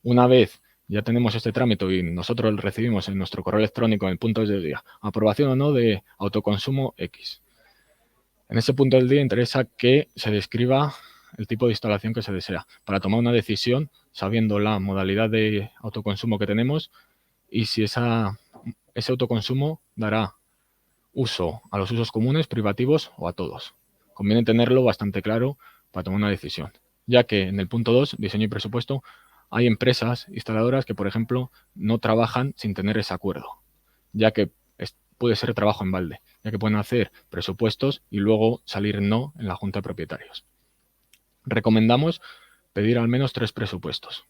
Una vez ya tenemos este trámite y nosotros lo recibimos en nuestro correo electrónico en el punto del día, aprobación o no de autoconsumo X. En ese punto del día interesa que se describa el tipo de instalación que se desea para tomar una decisión sabiendo la modalidad de autoconsumo que tenemos y si ese autoconsumo dará uso a los usos comunes, privativos o a todos. Conviene tenerlo bastante claro para tomar una decisión, ya que en el punto 2, diseño y presupuesto, hay empresas instaladoras que, por ejemplo, no trabajan sin tener ese acuerdo, ya que puede ser trabajo en balde, ya que pueden hacer presupuestos y luego salir no en la junta de propietarios. Recomendamos pedir al menos 3 presupuestos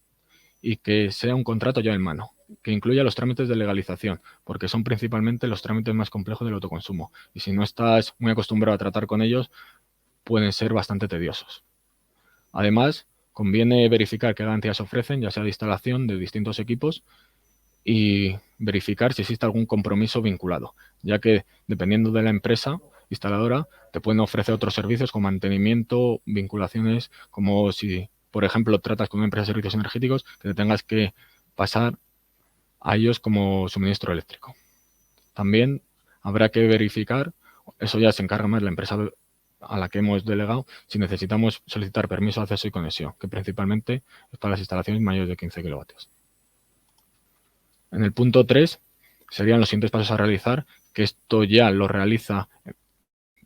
y que sea un contrato ya en mano, que incluya los trámites de legalización, porque son principalmente los trámites más complejos del autoconsumo y si no estás muy acostumbrado a tratar con ellos, pueden ser bastante tediosos. Además, conviene verificar qué garantías ofrecen, ya sea de instalación de distintos equipos, y verificar si existe algún compromiso vinculado, ya que dependiendo de la empresa instaladora, te pueden ofrecer otros servicios como mantenimiento, vinculaciones, como si, por ejemplo, tratas con una empresa de servicios energéticos, que te tengas que pasar a ellos como suministro eléctrico. También habrá que verificar, eso ya se encarga más la empresa a la que hemos delegado, si necesitamos solicitar permiso de acceso y conexión, que principalmente es para las instalaciones mayores de 15 kilovatios. En el punto 3 serían los siguientes pasos a realizar, que esto ya lo realiza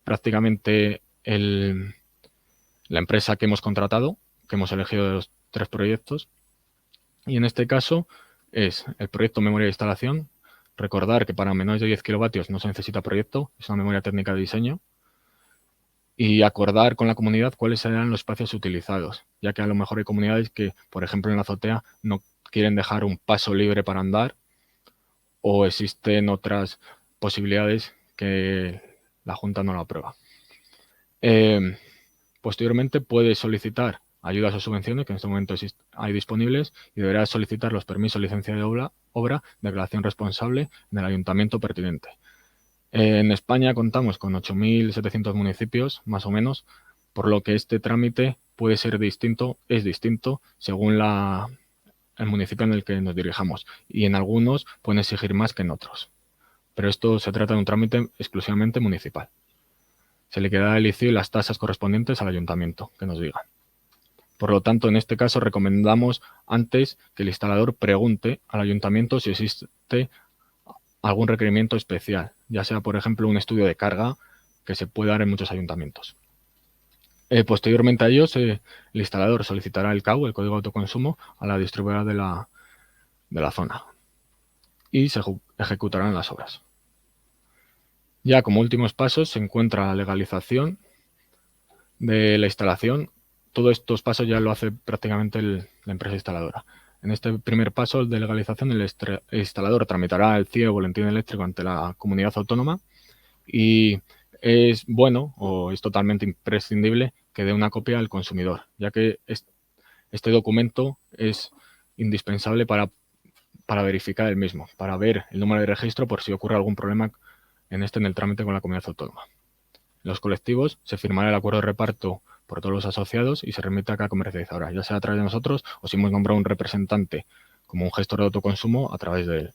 prácticamente la empresa que hemos contratado, que hemos elegido de los 3 proyectos. Y en este caso es el proyecto memoria de instalación. Recordar que para menores de 10 kilovatios no se necesita proyecto, es una memoria técnica de diseño. Y acordar con la comunidad cuáles serán los espacios utilizados, ya que a lo mejor hay comunidades que, por ejemplo, en la azotea no quieren dejar un paso libre para andar o existen otras posibilidades que la Junta no lo aprueba. Posteriormente puede solicitar ayudas o subvenciones que en este momento hay disponibles y deberá solicitar los permisos, licencia de obra, declaración responsable en el ayuntamiento pertinente. En España contamos con 8.700 municipios, más o menos, por lo que este trámite puede ser distinto, es distinto según el municipio en el que nos dirijamos, y en algunos pueden exigir más que en otros. Pero esto se trata de un trámite exclusivamente municipal. Se le quedará el ICIO y las tasas correspondientes al ayuntamiento, que nos digan. Por lo tanto, en este caso recomendamos antes que el instalador pregunte al ayuntamiento si existe algún requerimiento especial, ya sea, por ejemplo, un estudio de carga que se puede dar en muchos ayuntamientos. Posteriormente a ello, el instalador solicitará el CAU, el código de autoconsumo, a la distribuidora de la zona y se ejecutarán las obras. Ya como últimos pasos se encuentra la legalización de la instalación. Todos estos pasos ya lo hace prácticamente la empresa instaladora. En este primer paso de legalización, el instalador tramitará el CIE o boletín eléctrico ante la comunidad autónoma y es bueno o es totalmente imprescindible que dé una copia al consumidor, ya que este documento es indispensable para verificar el mismo, para ver el número de registro por si ocurre algún problema en el trámite con la comunidad autónoma. En los colectivos se firmará el acuerdo de reparto por todos los asociados y se remite a cada comercializadora, ya sea a través de nosotros o si hemos nombrado un representante como un gestor de autoconsumo a través de él.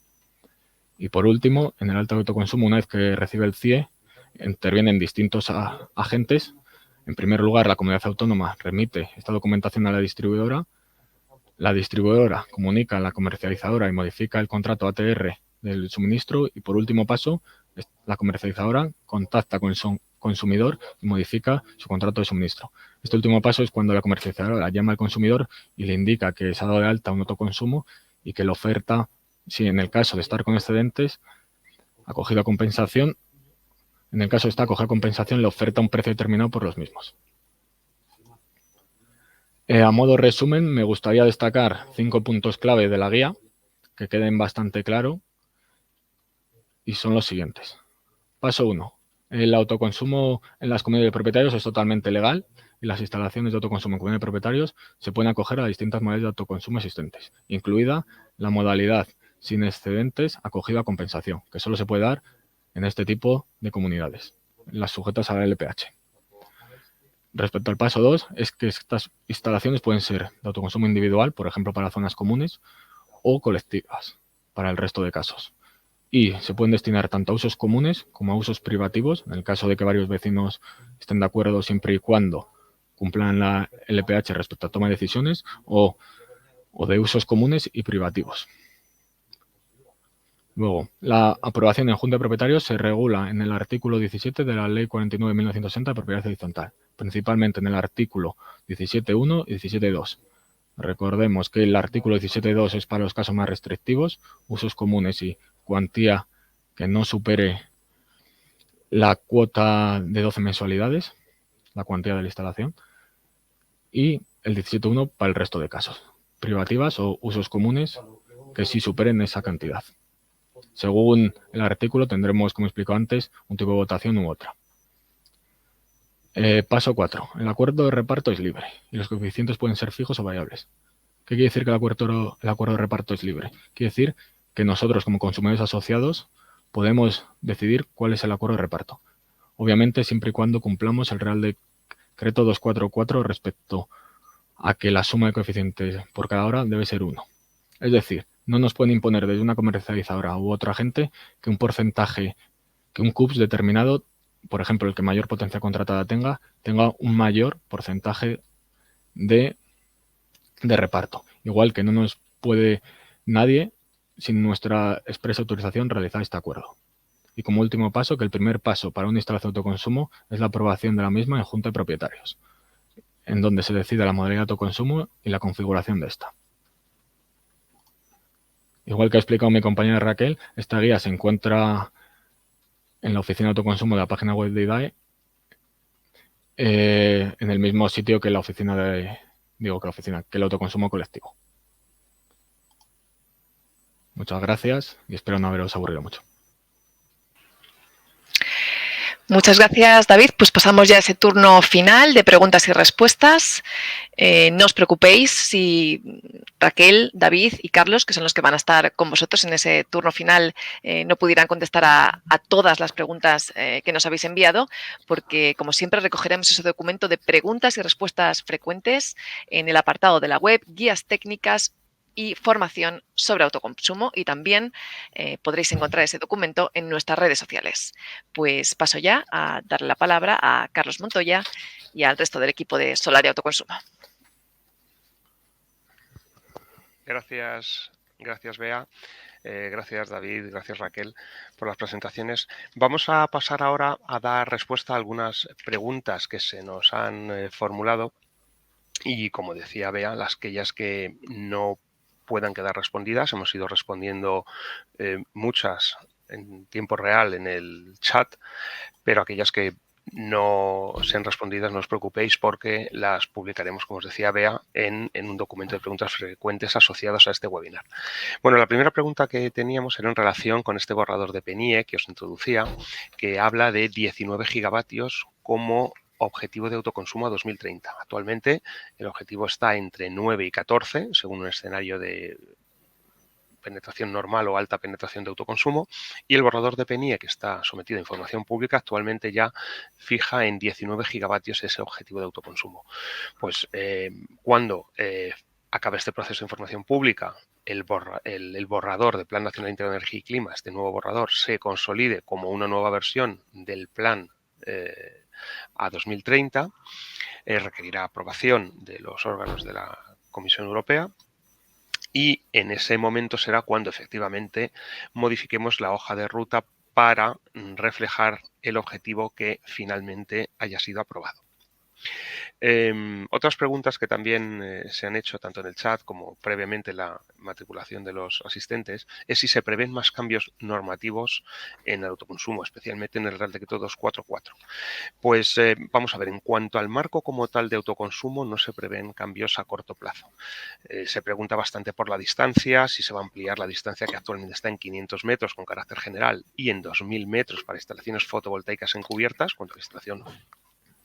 Y por último, en el alta de autoconsumo, una vez que recibe el CIE, intervienen distintos agentes. En primer lugar, la comunidad autónoma remite esta documentación a la distribuidora comunica a la comercializadora y modifica el contrato ATR del suministro y por último paso, la comercializadora contacta con el consumidor y modifica su contrato de suministro. Este último paso es cuando la comercializadora llama al consumidor y le indica que se ha dado de alta un autoconsumo y que la oferta, si en el caso de estar con excedentes, acogido a compensación, en el caso de estar acogido a compensación, le oferta un precio determinado por los mismos. A modo resumen, me gustaría destacar 5 puntos clave de la guía que queden bastante claro y son los siguientes. Paso 1. El autoconsumo en las comunidades de propietarios es totalmente legal y las instalaciones de autoconsumo en comunidades de propietarios se pueden acoger a distintas modalidades de autoconsumo existentes, incluida la modalidad sin excedentes acogida a compensación, que solo se puede dar en este tipo de comunidades, las sujetas a la LPH. Respecto al paso 2, es que estas instalaciones pueden ser de autoconsumo individual, por ejemplo, para zonas comunes, o colectivas, para el resto de casos. Y se pueden destinar tanto a usos comunes como a usos privativos, en el caso de que varios vecinos estén de acuerdo siempre y cuando cumplan la LPH respecto a toma de decisiones, o de usos comunes y privativos. Luego, la aprobación en Junta de Propietarios se regula en el artículo 17 de la Ley 49.1960 de Propiedad Horizontal, principalmente en el artículo 17.1 y 17.2. Recordemos que el artículo 17.2 es para los casos más restrictivos, usos comunes y cuantía que no supere la cuota de 12 mensualidades, la cuantía de la instalación, y el 17.1 para el resto de casos, privativas o usos comunes que sí superen esa cantidad. Según el artículo tendremos, como he explicado antes, un tipo de votación u otra. Paso 4. El acuerdo de reparto es libre y los coeficientes pueden ser fijos o variables. ¿Qué quiere decir que el acuerdo de reparto es libre? Quiere decir que nosotros como consumidores asociados podemos decidir cuál es el acuerdo de reparto. Obviamente siempre y cuando cumplamos el Real Decreto 244 respecto a que la suma de coeficientes por cada hora debe ser 1. Es decir, no nos pueden imponer desde una comercializadora u otro agente que un porcentaje, que un CUPS determinado, por ejemplo, el que mayor potencia contratada tenga un mayor porcentaje de reparto. Igual que no nos puede nadie, sin nuestra expresa autorización, realizar este acuerdo. Y como último paso, que el primer paso para una instalación de autoconsumo es la aprobación de la misma en Junta de Propietarios, en donde se decide la modalidad de autoconsumo y la configuración de esta. Igual que ha explicado mi compañera Raquel, esta guía se encuentra en la oficina de autoconsumo de la página web de IDAE, en el mismo sitio que la oficina que el autoconsumo colectivo. Muchas gracias y espero no haberos aburrido mucho. Muchas gracias, David. Pues pasamos ya a ese turno final de preguntas y respuestas. No os preocupéis si Raquel, David y Carlos, que son los que van a estar con vosotros en ese turno final, no pudieran contestar a todas las preguntas que nos habéis enviado, porque, como siempre, recogeremos ese documento de preguntas y respuestas frecuentes en el apartado de la web, guías técnicas y formación sobre autoconsumo, y también podréis encontrar ese documento en nuestras redes sociales. Pues paso ya a darle la palabra a Carlos Montoya y al resto del equipo de Solar y Autoconsumo. Gracias, Bea. Gracias, David. Gracias, Raquel, por las presentaciones. Vamos a pasar ahora a dar respuesta a algunas preguntas que se nos han formulado y, como decía Bea, las aquellas que no puedan quedar respondidas. Hemos ido respondiendo muchas en tiempo real en el chat, pero aquellas que no sean respondidas, no os preocupéis, porque las publicaremos, como os decía Bea, en un documento de preguntas frecuentes asociados a este webinar. Bueno, la primera pregunta que teníamos era en relación con este borrador de PNIE que os introducía, que habla de 19 gigavatios como objetivo de autoconsumo a 2030. Actualmente el objetivo está entre 9 y 14, según un escenario de penetración normal o alta penetración de autoconsumo, y el borrador de PNIE, que está sometido a información pública, actualmente ya fija en 19 gigavatios ese objetivo de autoconsumo. Pues cuando acabe este proceso de información pública, el borrador de Plan Nacional Integral de Energía y Clima, este nuevo borrador, se consolide como una nueva versión del plan a 2030, requerirá aprobación de los órganos de la Comisión Europea, y en ese momento será cuando efectivamente modifiquemos la hoja de ruta para reflejar el objetivo que finalmente haya sido aprobado. Otras preguntas que también se han hecho tanto en el chat como previamente en la matriculación de los asistentes es si se prevén más cambios normativos en el autoconsumo, especialmente en el Real Decreto 244. Pues vamos a ver, en cuanto al marco como tal de autoconsumo no se prevén cambios a corto plazo. Se pregunta bastante por la distancia, si se va a ampliar la distancia que actualmente está en 500 metros con carácter general y en 2.000 metros para instalaciones fotovoltaicas encubiertas, cuando la instalación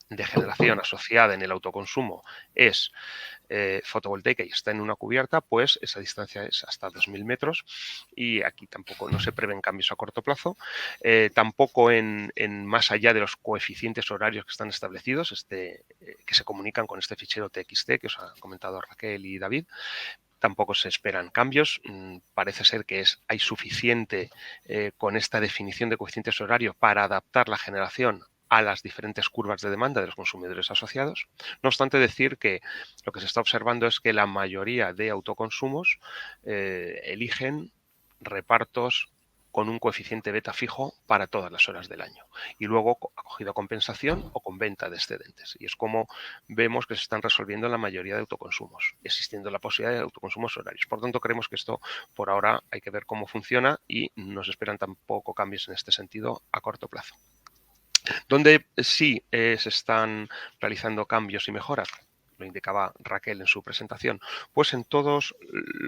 de generación asociada en el autoconsumo es fotovoltaica y está en una cubierta, pues esa distancia es hasta 2.000 metros y aquí tampoco no se prevén cambios a corto plazo, tampoco en más allá de los coeficientes horarios que están establecidos, que se comunican con este fichero TXT que os ha comentado Raquel y David. Tampoco se esperan cambios. Parece ser que hay suficiente con esta definición de coeficientes horarios para adaptar la generación a las diferentes curvas de demanda de los consumidores asociados. No obstante, decir que lo que se está observando es que la mayoría de autoconsumos eligen repartos con un coeficiente beta fijo para todas las horas del año y luego acogido a compensación o con venta de excedentes. Y es como vemos que se están resolviendo la mayoría de autoconsumos, existiendo la posibilidad de autoconsumos horarios. Por tanto, creemos que esto por ahora hay que ver cómo funciona y no se esperan tampoco cambios en este sentido a corto plazo. Donde sí se están realizando cambios y mejoras, lo indicaba Raquel en su presentación, pues en todos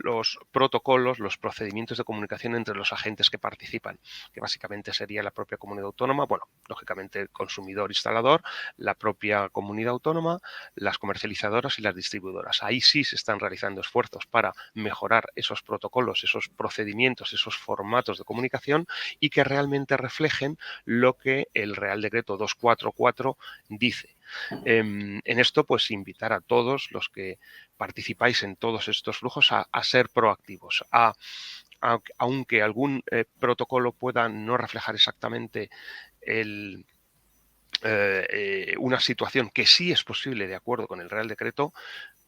los protocolos, los procedimientos de comunicación entre los agentes que participan, que básicamente sería la propia comunidad autónoma, bueno, lógicamente el consumidor instalador, la propia comunidad autónoma, las comercializadoras y las distribuidoras. Ahí sí se están realizando esfuerzos para mejorar esos protocolos, esos procedimientos, esos formatos de comunicación y que realmente reflejen lo que el Real Decreto 244 dice. En esto, pues invitar a todos los que participáis en todos estos flujos a ser proactivos, aunque algún protocolo pueda no reflejar exactamente una situación que sí es posible de acuerdo con el Real Decreto,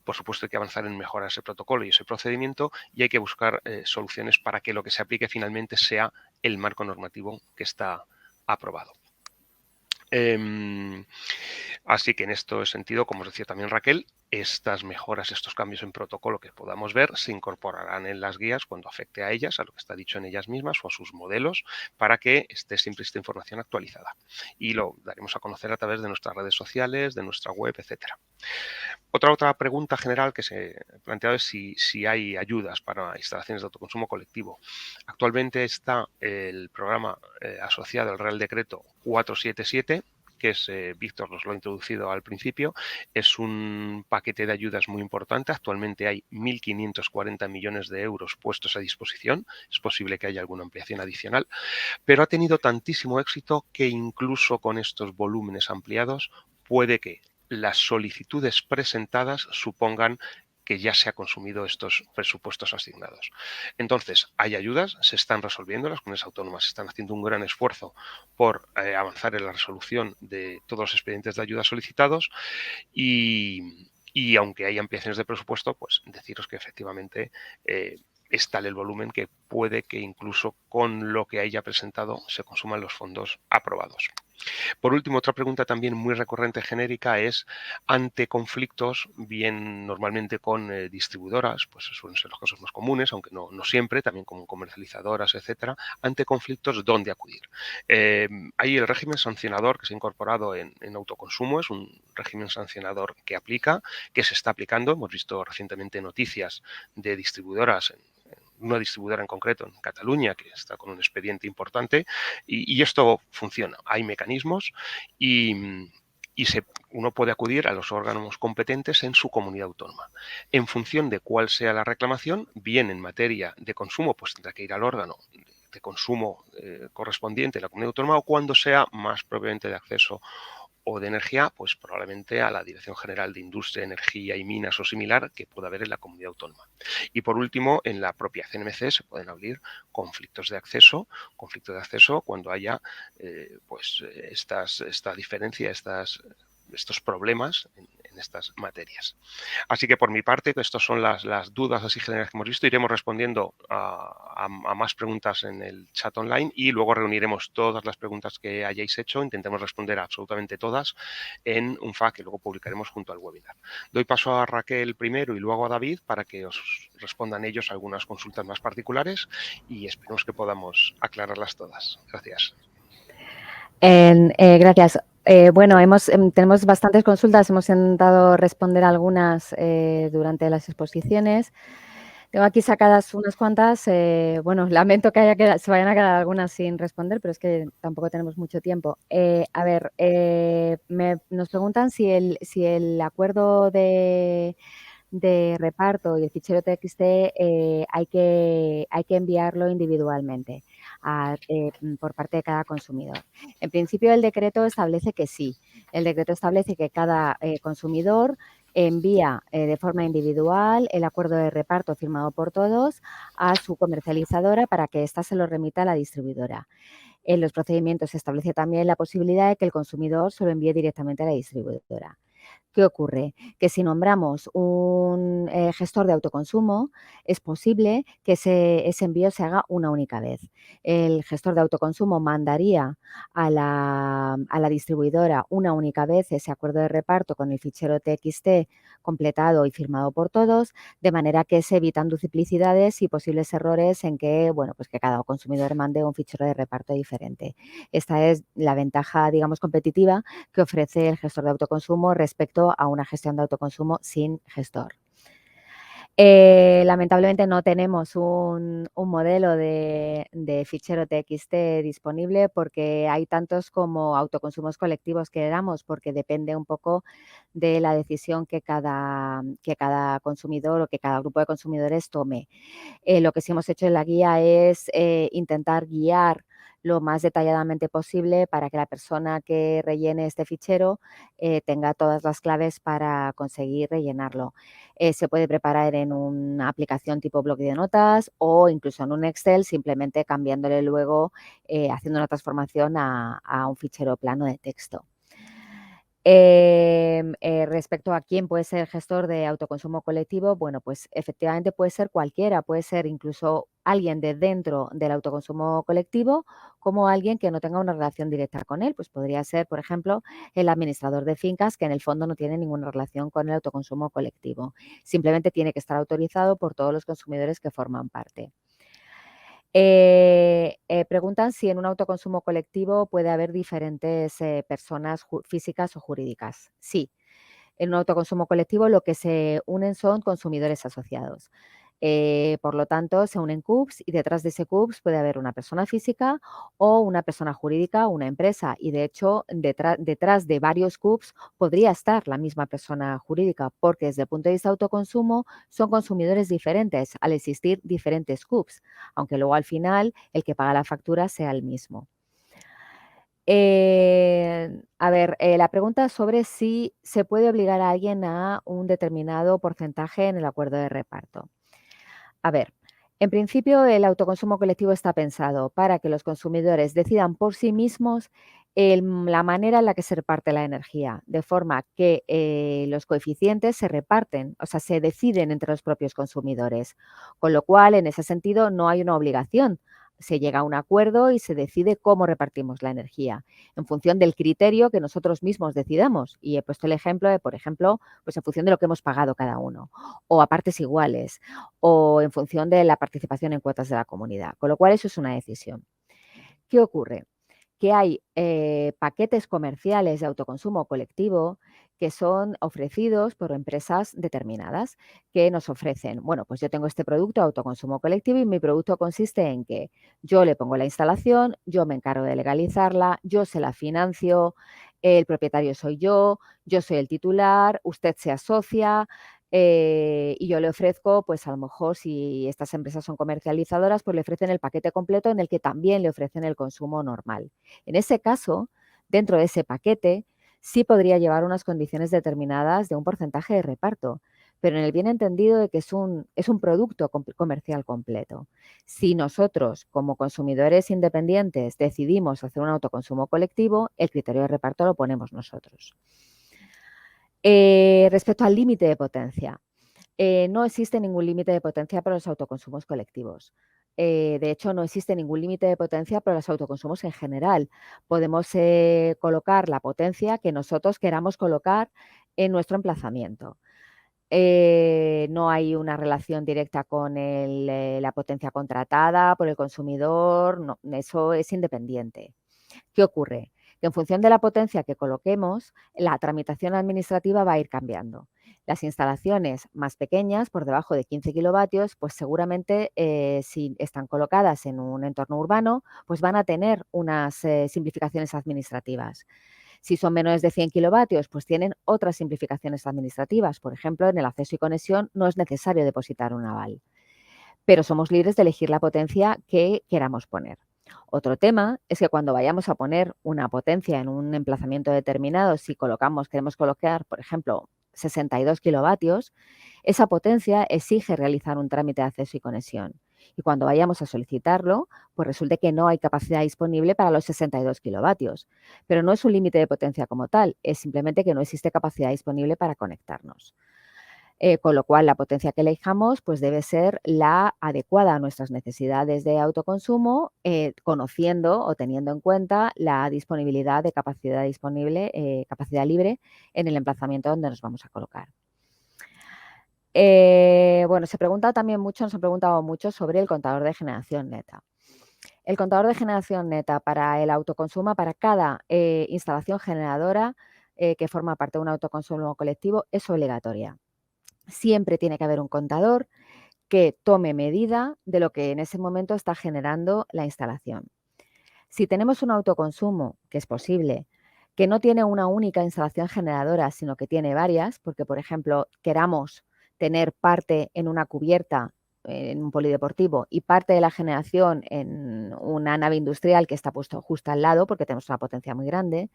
por supuesto hay que avanzar en mejorar ese protocolo y ese procedimiento y hay que buscar soluciones para que lo que se aplique finalmente sea el marco normativo que está aprobado. Así que en este sentido, como os decía también Raquel, estas mejoras, estos cambios en protocolo que podamos ver se incorporarán en las guías cuando afecte a ellas, a lo que está dicho en ellas mismas o a sus modelos, para que esté siempre esta información actualizada. Y lo daremos a conocer a través de nuestras redes sociales, de nuestra web, etcétera. Otra pregunta general que se ha planteado es si hay ayudas para instalaciones de autoconsumo colectivo. Actualmente está el programa asociado al Real Decreto 477, que es, Víctor nos lo ha introducido al principio, es un paquete de ayudas muy importante. Actualmente hay 1.540 millones de euros puestos a disposición. Es posible que haya alguna ampliación adicional, pero ha tenido tantísimo éxito que incluso con estos volúmenes ampliados puede que las solicitudes presentadas supongan que ya se ha consumido estos presupuestos asignados. Entonces, hay ayudas, se están resolviendo, las comunidades autónomas están haciendo un gran esfuerzo por avanzar en la resolución de todos los expedientes de ayuda solicitados y aunque hay ampliaciones de presupuesto, pues deciros que efectivamente es tal el volumen que puede que incluso con lo que haya presentado se consuman los fondos aprobados. Por último, otra pregunta también muy recurrente genérica es ante conflictos, bien normalmente con distribuidoras, pues suelen ser los casos más comunes, aunque no siempre, también con comercializadoras, etcétera, ante conflictos, ¿dónde acudir? Hay el régimen sancionador que se ha incorporado en autoconsumo, es un régimen sancionador que aplica, que se está aplicando. Hemos visto recientemente noticias de distribuidoras, una distribuidora en concreto en Cataluña que está con un expediente importante y esto funciona. Hay mecanismos y uno puede acudir a los órganos competentes en su comunidad autónoma. En función de cuál sea la reclamación, bien en materia de consumo, pues tendrá que ir al órgano de consumo correspondiente en la comunidad autónoma, o cuando sea más propiamente de acceso o de energía, pues probablemente a la Dirección General de Industria, Energía y Minas o similar que pueda haber en la comunidad autónoma. Y por último, en la propia CNMC se pueden abrir conflictos de acceso cuando haya esta diferencia, estos problemas en estas materias. Así que por mi parte, estas son las dudas así generales que hemos visto. Iremos respondiendo a más preguntas en el chat online y luego reuniremos todas las preguntas que hayáis hecho. Intentemos responder a absolutamente todas en un FAQ que luego publicaremos junto al webinar. Doy paso a Raquel primero y luego a David para que os respondan ellos algunas consultas más particulares y esperemos que podamos aclararlas todas. Gracias. Gracias. Bueno, tenemos bastantes consultas, hemos intentado responder algunas durante las exposiciones. Tengo aquí sacadas unas cuantas. Bueno, lamento que se vayan a quedar algunas sin responder, pero es que tampoco tenemos mucho tiempo. A ver, nos preguntan si el acuerdo de reparto y el fichero TXT hay que enviarlo individualmente por parte de cada consumidor. En principio, el decreto establece que sí. El decreto establece que cada consumidor envía de forma individual el acuerdo de reparto firmado por todos a su comercializadora para que ésta se lo remita a la distribuidora. En los procedimientos se establece también la posibilidad de que el consumidor se lo envíe directamente a la distribuidora. ¿Qué ocurre? Que si nombramos un gestor de autoconsumo, es posible que ese envío se haga una única vez. El gestor de autoconsumo mandaría a la distribuidora una única vez ese acuerdo de reparto con el fichero TXT completado y firmado por todos, de manera que se evitan duplicidades y posibles errores en que, bueno, pues que cada consumidor mande un fichero de reparto diferente. Esta es la ventaja, digamos, competitiva que ofrece el gestor de autoconsumo respecto a una gestión de autoconsumo sin gestor. Lamentablemente no tenemos un modelo de fichero TXT disponible porque hay tantos como autoconsumos colectivos que damos, porque depende un poco de la decisión que cada consumidor o que cada grupo de consumidores tome. Lo que sí hemos hecho en la guía es intentar guiar lo más detalladamente posible para que la persona que rellene este fichero tenga todas las claves para conseguir rellenarlo. Se puede preparar en una aplicación tipo bloc de notas o incluso en un Excel, simplemente cambiándole luego, haciendo una transformación a un fichero plano de texto. respecto a quién puede ser el gestor de autoconsumo colectivo, bueno, pues efectivamente puede ser cualquiera, puede ser incluso alguien de dentro del autoconsumo colectivo, como alguien que no tenga una relación directa con él. Pues podría ser, por ejemplo, el administrador de fincas, que en el fondo no tiene ninguna relación con el autoconsumo colectivo. Simplemente tiene que estar autorizado por todos los consumidores que forman parte. Preguntan si en un autoconsumo colectivo puede haber diferentes personas físicas o jurídicas. Sí, en un autoconsumo colectivo lo que se unen son consumidores asociados. Por lo tanto, se unen CUPs y detrás de ese CUPs puede haber una persona física o una persona jurídica o una empresa. Y de hecho, detrás de varios CUPs podría estar la misma persona jurídica, porque desde el punto de vista de autoconsumo son consumidores diferentes al existir diferentes CUPs, aunque luego al final el que paga la factura sea el mismo. La pregunta sobre si se puede obligar a alguien a un determinado porcentaje en el acuerdo de reparto. A ver, en principio el autoconsumo colectivo está pensado para que los consumidores decidan por sí mismos la manera en la que se reparte la energía, de forma que los coeficientes se reparten, o sea, se deciden entre los propios consumidores, con lo cual en ese sentido no hay una obligación. Se llega a un acuerdo y se decide cómo repartimos la energía en función del criterio que nosotros mismos decidamos. Y he puesto el ejemplo de, por ejemplo, pues en función de lo que hemos pagado cada uno, o a partes iguales, o en función de la participación en cuotas de la comunidad. Con lo cual, eso es una decisión. ¿Qué ocurre? Que hay paquetes comerciales de autoconsumo colectivo que son ofrecidos por empresas determinadas que nos ofrecen, bueno, pues yo tengo este producto de autoconsumo colectivo y mi producto consiste en que yo le pongo la instalación, yo me encargo de legalizarla, yo se la financio, el propietario soy yo soy el titular, usted se asocia, y yo le ofrezco, pues a lo mejor si estas empresas son comercializadoras, pues le ofrecen el paquete completo en el que también le ofrecen el consumo normal. En ese caso, dentro de ese paquete, sí podría llevar unas condiciones determinadas de un porcentaje de reparto, pero en el bien entendido de que es un producto comercial completo. Si nosotros, como consumidores independientes, decidimos hacer un autoconsumo colectivo, el criterio de reparto lo ponemos nosotros. Respecto al límite de potencia, no existe ningún límite de potencia para los autoconsumos colectivos. De hecho, no existe ningún límite de potencia para los autoconsumos en general. Podemos colocar la potencia que nosotros queramos colocar en nuestro emplazamiento. No hay una relación directa con la potencia contratada por el consumidor, no, eso es independiente. ¿Qué ocurre? Que en función de la potencia que coloquemos, la tramitación administrativa va a ir cambiando. Las instalaciones más pequeñas, por debajo de 15 kilovatios, pues seguramente si están colocadas en un entorno urbano, pues van a tener unas simplificaciones administrativas. Si son menores de 100 kilovatios, pues tienen otras simplificaciones administrativas. Por ejemplo, en el acceso y conexión no es necesario depositar un aval, pero somos libres de elegir la potencia que queramos poner. Otro tema es que cuando vayamos a poner una potencia en un emplazamiento determinado, si queremos colocar, por ejemplo, 62 kilovatios, esa potencia exige realizar un trámite de acceso y conexión. Y cuando vayamos a solicitarlo, pues resulte que no hay capacidad disponible para los 62 kilovatios. Pero no es un límite de potencia como tal, es simplemente que no existe capacidad disponible para conectarnos. Con lo cual, la potencia que elijamos pues debe ser la adecuada a nuestras necesidades de autoconsumo, conociendo o teniendo en cuenta la disponibilidad de capacidad disponible, capacidad libre en el emplazamiento donde nos vamos a colocar. Bueno, nos han preguntado mucho sobre el contador de generación neta. El contador de generación neta para el autoconsumo, para cada instalación generadora que forma parte de un autoconsumo colectivo, es obligatoria. Siempre tiene que haber un contador que tome medida de lo que en ese momento está generando la instalación. Si tenemos un autoconsumo, que es posible, que no tiene una única instalación generadora, sino que tiene varias, porque, por ejemplo, queramos tener parte en una cubierta en un polideportivo y parte de la generación en una nave industrial que está puesto justo al lado, porque tenemos una potencia muy grande,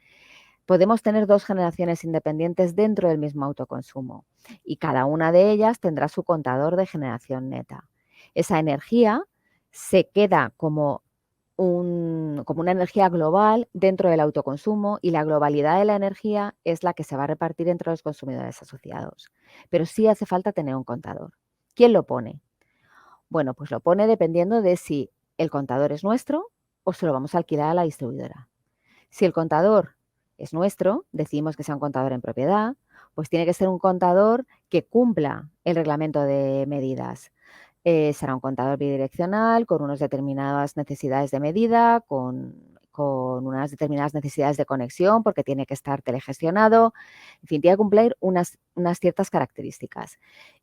podemos tener dos generaciones independientes dentro del mismo autoconsumo y cada una de ellas tendrá su contador de generación neta. Esa energía se queda como como una energía global dentro del autoconsumo, y la globalidad de la energía es la que se va a repartir entre los consumidores asociados. Pero sí hace falta tener un contador. ¿Quién lo pone? Bueno, pues lo pone dependiendo de si el contador es nuestro o se lo vamos a alquilar a la distribuidora. Si el contador es nuestro, decimos que sea un contador en propiedad, pues tiene que ser un contador que cumpla el reglamento de medidas. Será un contador bidireccional con unas determinadas necesidades de medida, con unas determinadas necesidades de conexión, porque tiene que estar telegestionado. En fin, tiene que cumplir unas ciertas características.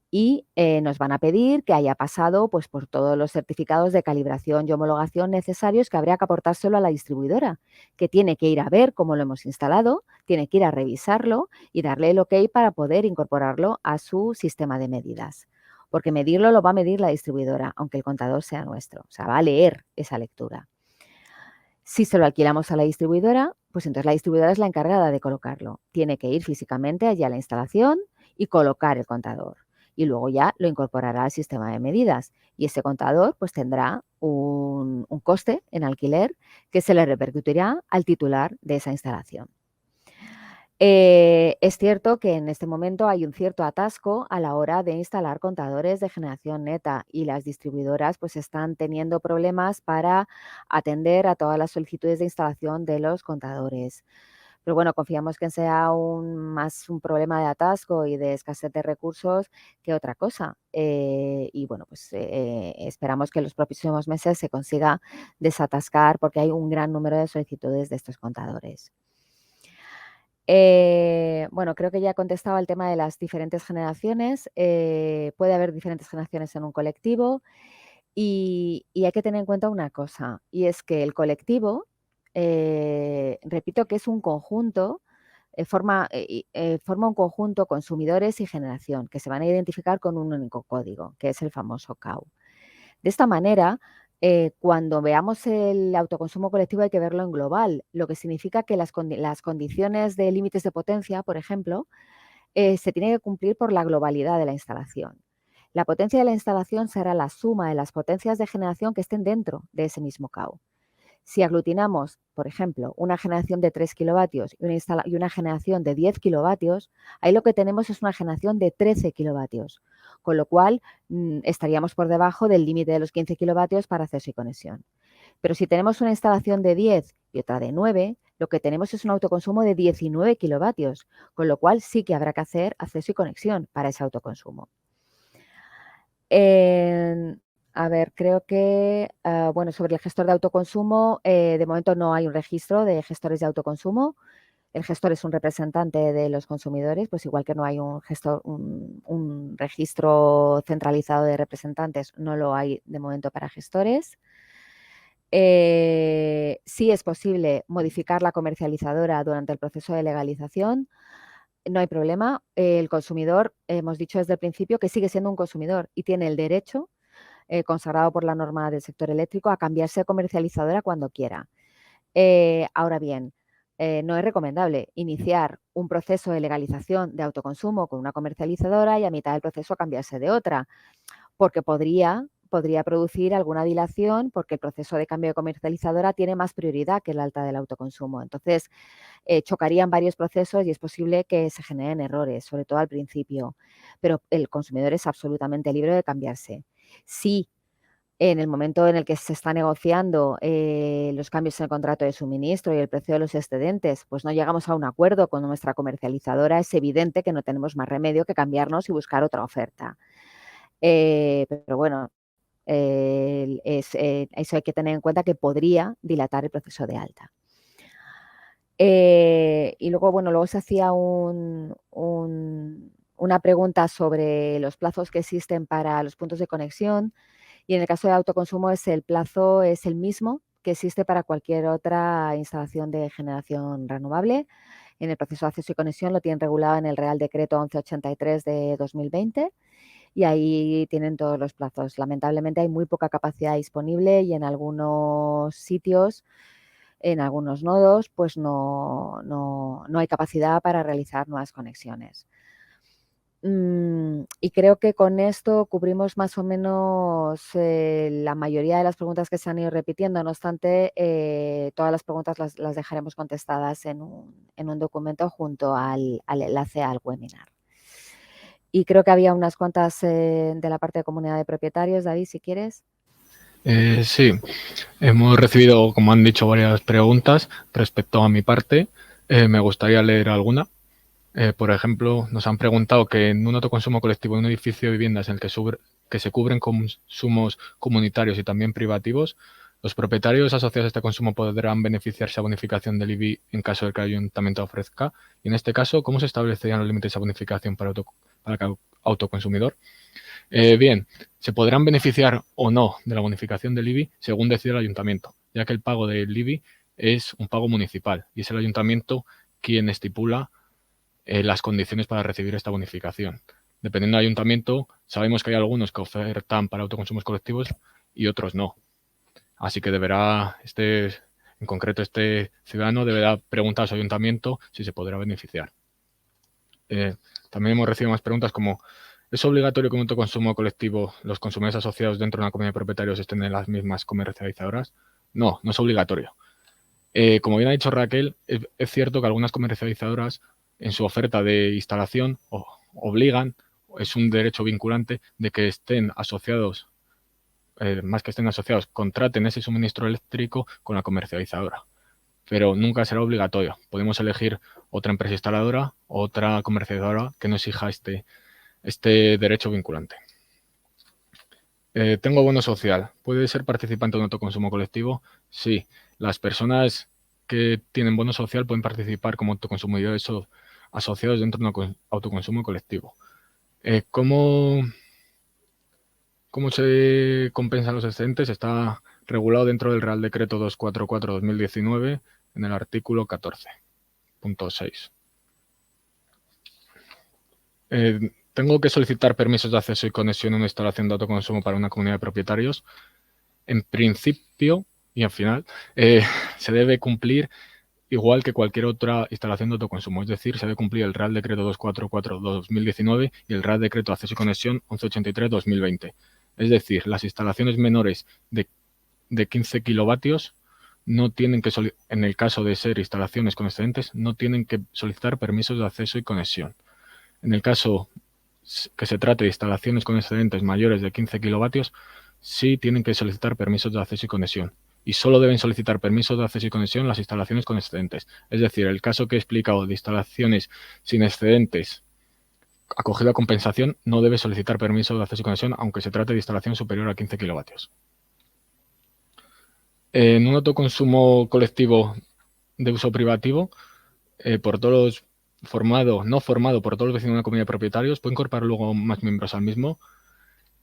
Y nos van a pedir que haya pasado pues, por todos los certificados de calibración y homologación necesarios, que habría que aportárselo a la distribuidora, que tiene que ir a ver cómo lo hemos instalado, tiene que ir a revisarlo y darle el ok para poder incorporarlo a su sistema de medidas. Porque medirlo lo va a medir la distribuidora, aunque el contador sea nuestro. O sea, va a leer esa lectura. Si se lo alquilamos a la distribuidora, pues entonces la distribuidora es la encargada de colocarlo. Tiene que ir físicamente allí a la instalación y colocar el contador. Y luego ya lo incorporará al sistema de medidas. Y ese contador pues tendrá un coste en alquiler que se le repercutirá al titular de esa instalación. Es cierto que en este momento hay un cierto atasco a la hora de instalar contadores de generación neta, y las distribuidoras pues están teniendo problemas para atender a todas las solicitudes de instalación de los contadores. Pero bueno, confiamos que sea más un problema de atasco y de escasez de recursos que otra cosa. Y bueno, pues esperamos que en los próximos meses se consiga desatascar, porque hay un gran número de solicitudes de estos contadores. Bueno, creo que ya he contestado al tema de las diferentes generaciones. Puede haber diferentes generaciones en un colectivo, y hay que tener en cuenta una cosa, y es que el colectivo, repito, que es un conjunto, forma un conjunto consumidores y generación, que se van a identificar con un único código, que es el famoso CAU. De esta manera, cuando veamos el autoconsumo colectivo hay que verlo en global, lo que significa que las condiciones de límites de potencia, por ejemplo, se tienen que cumplir por la globalidad de la instalación. La potencia de la instalación será la suma de las potencias de generación que estén dentro de ese mismo CAU. Si aglutinamos, por ejemplo, una generación de 3 kilovatios y una generación de 10 kilovatios, ahí lo que tenemos es una generación de 13 kilovatios, con lo cual estaríamos por debajo del límite de los 15 kilovatios para acceso y conexión. Pero si tenemos una instalación de 10 y otra de 9, lo que tenemos es un autoconsumo de 19 kilovatios, con lo cual sí que habrá que hacer acceso y conexión para ese autoconsumo. A ver, creo que, bueno, sobre el gestor de autoconsumo, de momento no hay un registro de gestores de autoconsumo. El gestor es un representante de los consumidores, pues igual que no hay un registro centralizado de representantes, no lo hay de momento para gestores. Sí es posible modificar la comercializadora durante el proceso de legalización. No hay problema. El consumidor, hemos dicho desde el principio que sigue siendo un consumidor y tiene el derecho, consagrado por la norma del sector eléctrico, a cambiarse de comercializadora cuando quiera. Ahora bien, no es recomendable iniciar un proceso de legalización de autoconsumo con una comercializadora y a mitad del proceso cambiarse de otra, porque podría producir alguna dilación, porque el proceso de cambio de comercializadora tiene más prioridad que el alta del autoconsumo. Entonces, chocarían varios procesos y es posible que se generen errores, sobre todo al principio, pero el consumidor es absolutamente libre de cambiarse. Si en el momento en el que se está negociando los cambios en el contrato de suministro y el precio de los excedentes, pues no llegamos a un acuerdo con nuestra comercializadora, es evidente que no tenemos más remedio que cambiarnos y buscar otra oferta. Pero bueno, eso hay que tener en cuenta, que podría dilatar el proceso de alta. Y luego, bueno, luego se hacía una pregunta sobre los plazos que existen para los puntos de conexión, y en el caso de autoconsumo el plazo es el mismo que existe para cualquier otra instalación de generación renovable. En el proceso de acceso y conexión lo tienen regulado en el Real Decreto 1183 de 2020, y ahí tienen todos los plazos. Lamentablemente hay muy poca capacidad disponible y en algunos sitios, en algunos nodos, pues no hay capacidad para realizar nuevas conexiones. Y creo que con esto cubrimos más o menos la mayoría de las preguntas que se han ido repitiendo. No obstante, todas las preguntas las dejaremos contestadas en un documento junto al enlace al webinar. Y creo que había unas cuantas de la parte de comunidad de propietarios. David, si quieres. Sí, hemos recibido, como han dicho, varias preguntas respecto a mi parte. Me gustaría leer alguna. Por ejemplo, nos han preguntado que en un autoconsumo colectivo de un edificio de viviendas en el que se cubren consumos comunitarios y también privativos, los propietarios asociados a este consumo podrán beneficiarse a bonificación del IBI en caso de que el ayuntamiento ofrezca. Y en este caso, ¿cómo se establecerían los límites a bonificación para el autoconsumidor? Bien, se podrán beneficiar o no de la bonificación del IBI según decida el ayuntamiento, ya que el pago del IBI es un pago municipal y es el ayuntamiento quien estipula las condiciones para recibir esta bonificación. Dependiendo del ayuntamiento, sabemos que hay algunos que ofertan para autoconsumos colectivos y otros no. Así que en concreto este ciudadano deberá preguntar a su ayuntamiento si se podrá beneficiar. También hemos recibido más preguntas como: ¿es obligatorio que en un autoconsumo colectivo los consumidores asociados dentro de una comunidad de propietarios estén en las mismas comercializadoras? No, no es obligatorio. Como bien ha dicho Raquel, es cierto que algunas comercializadoras en su oferta de instalación obligan, es un derecho vinculante, de que estén asociados, más que estén asociados, contraten ese suministro eléctrico con la comercializadora. Pero nunca será obligatorio. Podemos elegir otra empresa instaladora, otra comercializadora que no exija este derecho vinculante. Tengo bono social. ¿Puede ser participante de un autoconsumo colectivo? Sí. Las personas que tienen bono social pueden participar como autoconsumidores asociados dentro de un autoconsumo colectivo. ¿Cómo se compensan los excedentes? Está regulado dentro del Real Decreto 244/2019 en el artículo 14.6. ¿Tengo que solicitar permisos de acceso y conexión a una instalación de autoconsumo para una comunidad de propietarios? En principio y al final, se debe cumplir igual que cualquier otra instalación de autoconsumo. Es decir, se debe cumplir el Real Decreto 244/2019 y el Real Decreto de Acceso y Conexión 1183/2020. Es decir, las instalaciones menores de 15 kilovatios no tienen que, en el caso de ser instalaciones con excedentes, no tienen que solicitar permisos de acceso y conexión. En el caso que se trate de instalaciones con excedentes mayores de 15 kilovatios, sí tienen que solicitar permisos de acceso y conexión. Y solo deben solicitar permisos de acceso y conexión las instalaciones con excedentes. Es decir, el caso que he explicado de instalaciones sin excedentes acogido a compensación no debe solicitar permiso de acceso y conexión aunque se trate de instalación superior a 15 kilovatios. En un autoconsumo colectivo de uso privativo, por todos los no formado por todos los vecinos de una comunidad de propietarios, puede incorporar luego más miembros al mismo.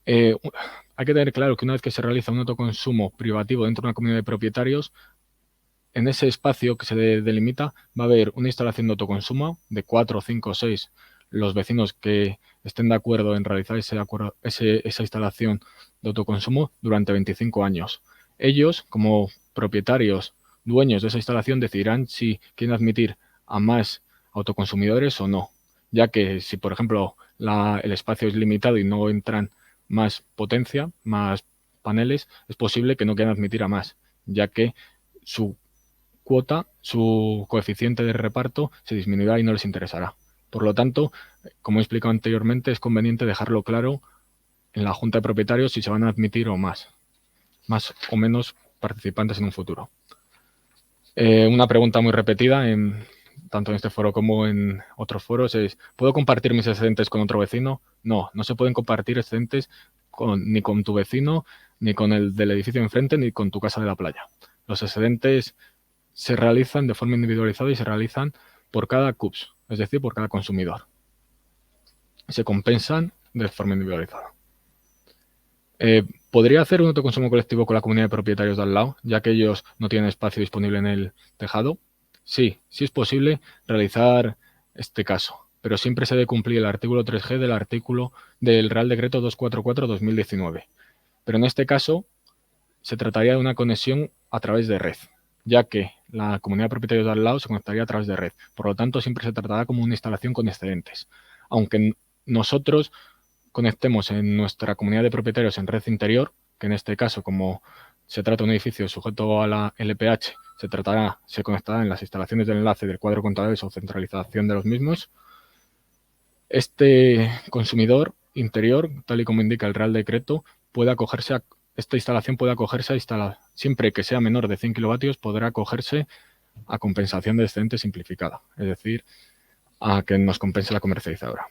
Hay que tener claro que una vez que se realiza un autoconsumo privativo dentro de una comunidad de propietarios, en ese espacio que se delimita va a haber una instalación de autoconsumo de 4, 5, 6 los vecinos que estén de acuerdo en realizar esa instalación de autoconsumo durante 25 años. Ellos, como propietarios, dueños de esa instalación, decidirán si quieren admitir a más autoconsumidores o no, ya que si, por ejemplo, el espacio es limitado y no entran más potencia, más paneles, es posible que no quieran admitir a más, ya que su cuota, su coeficiente de reparto se disminuirá y no les interesará. Por lo tanto, como he explicado anteriormente, es conveniente dejarlo claro en la junta de propietarios si se van a admitir o más o menos participantes en un futuro. Una pregunta muy repetida tanto en este foro como en otros foros es: ¿puedo compartir mis excedentes con otro vecino? No, no se pueden compartir excedentes ni con tu vecino, ni con el del edificio enfrente, ni con tu casa de la playa. Los excedentes se realizan de forma individualizada y se realizan por cada CUPS, es decir, por cada consumidor. Se compensan de forma individualizada. ¿Podría hacer un autoconsumo colectivo con la comunidad de propietarios de al lado, ya que ellos no tienen espacio disponible en el tejado? Sí, sí es posible realizar este caso, pero siempre se debe cumplir el artículo 3G del Real Decreto 244/2019. Pero en este caso se trataría de una conexión a través de red, ya que la comunidad de propietarios de al lado se conectaría a través de red. Por lo tanto, siempre se tratará como una instalación con excedentes. Aunque nosotros conectemos en nuestra comunidad de propietarios en red interior, que en este caso, como se trata de un edificio sujeto a la LPH, se conectará en las instalaciones del enlace del cuadro de contadores o centralización de los mismos. Este consumidor interior, tal y como indica el Real Decreto, esta instalación puede acogerse a siempre que sea menor de 100 kilovatios, podrá acogerse a compensación de excedente simplificada, es decir, a que nos compense la comercializadora.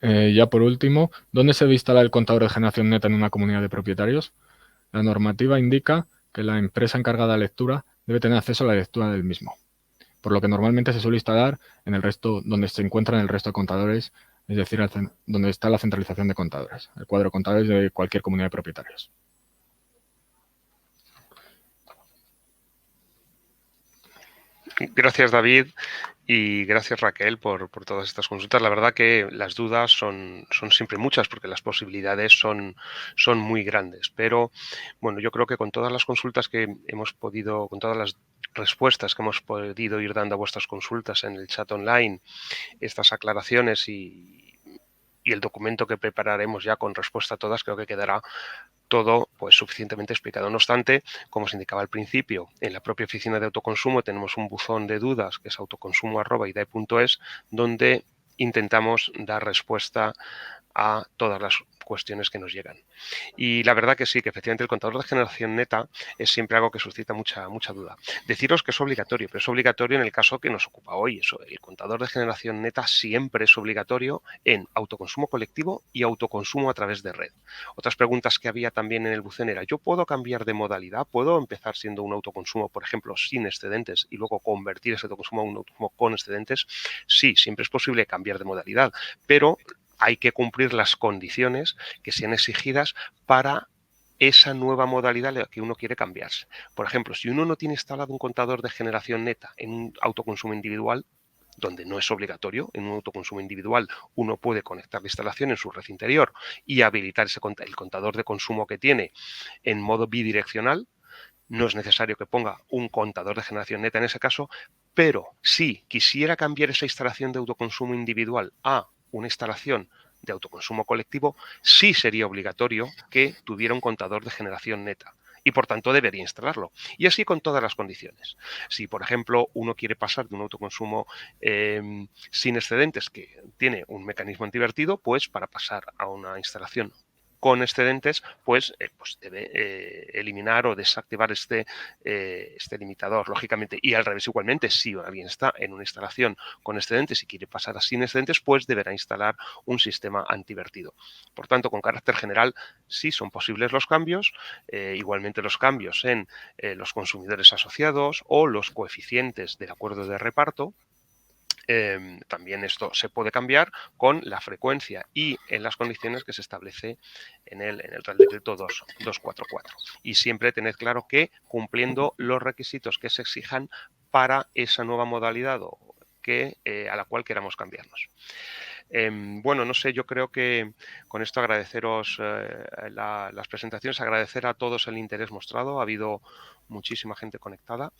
Ya por último, ¿dónde se debe instalar el contador de generación neta en una comunidad de propietarios? La normativa indica que la empresa encargada de lectura debe tener acceso a la lectura del mismo, por lo que normalmente se suele instalar en el resto, donde se encuentran el resto de contadores, es decir, donde está la centralización de contadores, el cuadro de contadores de cualquier comunidad de propietarios. Gracias, David, y gracias, Raquel, por todas estas consultas. La verdad que las dudas son siempre muchas porque las posibilidades son muy grandes. Pero, bueno, yo creo que con todas las consultas que hemos podido, con todas las respuestas que hemos podido ir dando a vuestras consultas en el chat online, estas aclaraciones y el documento que prepararemos ya con respuesta a todas, creo que quedará todo pues suficientemente explicado. No obstante, como os indicaba al principio, en la propia oficina de autoconsumo tenemos un buzón de dudas que es autoconsumo@idae.es, donde intentamos dar respuesta a todas las cuestiones que nos llegan. Y la verdad que sí, que efectivamente el contador de generación neta es siempre algo que suscita mucha duda. Deciros que es obligatorio, pero es obligatorio en el caso que nos ocupa hoy. El contador de generación neta siempre es obligatorio en autoconsumo colectivo y autoconsumo a través de red. Otras preguntas que había también en el buzón era, ¿yo puedo cambiar de modalidad? ¿Puedo empezar siendo un autoconsumo, por ejemplo, sin excedentes y luego convertir ese autoconsumo a un autoconsumo con excedentes? Sí, siempre es posible cambiar de modalidad, pero hay que cumplir las condiciones que sean exigidas para esa nueva modalidad a la que uno quiere cambiarse. Por ejemplo, si uno no tiene instalado un contador de generación neta en un autoconsumo individual, donde no es obligatorio, en un autoconsumo individual uno puede conectar la instalación en su red interior y habilitar el contador de consumo que tiene en modo bidireccional. No es necesario que ponga un contador de generación neta en ese caso, pero si quisiera cambiar esa instalación de autoconsumo individual a una instalación de autoconsumo colectivo, sí sería obligatorio que tuviera un contador de generación neta y por tanto debería instalarlo. Y así con todas las condiciones. Si, por ejemplo, uno quiere pasar de un autoconsumo sin excedentes que tiene un mecanismo antivertido, pues para pasar a una instalación con excedentes, pues debe eliminar o desactivar este limitador, lógicamente. Y al revés, igualmente, si alguien está en una instalación con excedentes y quiere pasar a sin excedentes, pues deberá instalar un sistema antivertido. Por tanto, con carácter general, sí son posibles los cambios, igualmente los cambios en los consumidores asociados o los coeficientes del acuerdo de reparto. También esto se puede cambiar con la frecuencia y en las condiciones que se establece en el Real Decreto 244. Y siempre tened claro que cumpliendo los requisitos que se exijan para esa nueva modalidad a la cual queramos cambiarnos. Bueno, no sé, yo creo que con esto agradeceros las presentaciones, agradecer a todos el interés mostrado, ha habido muchísima gente conectada.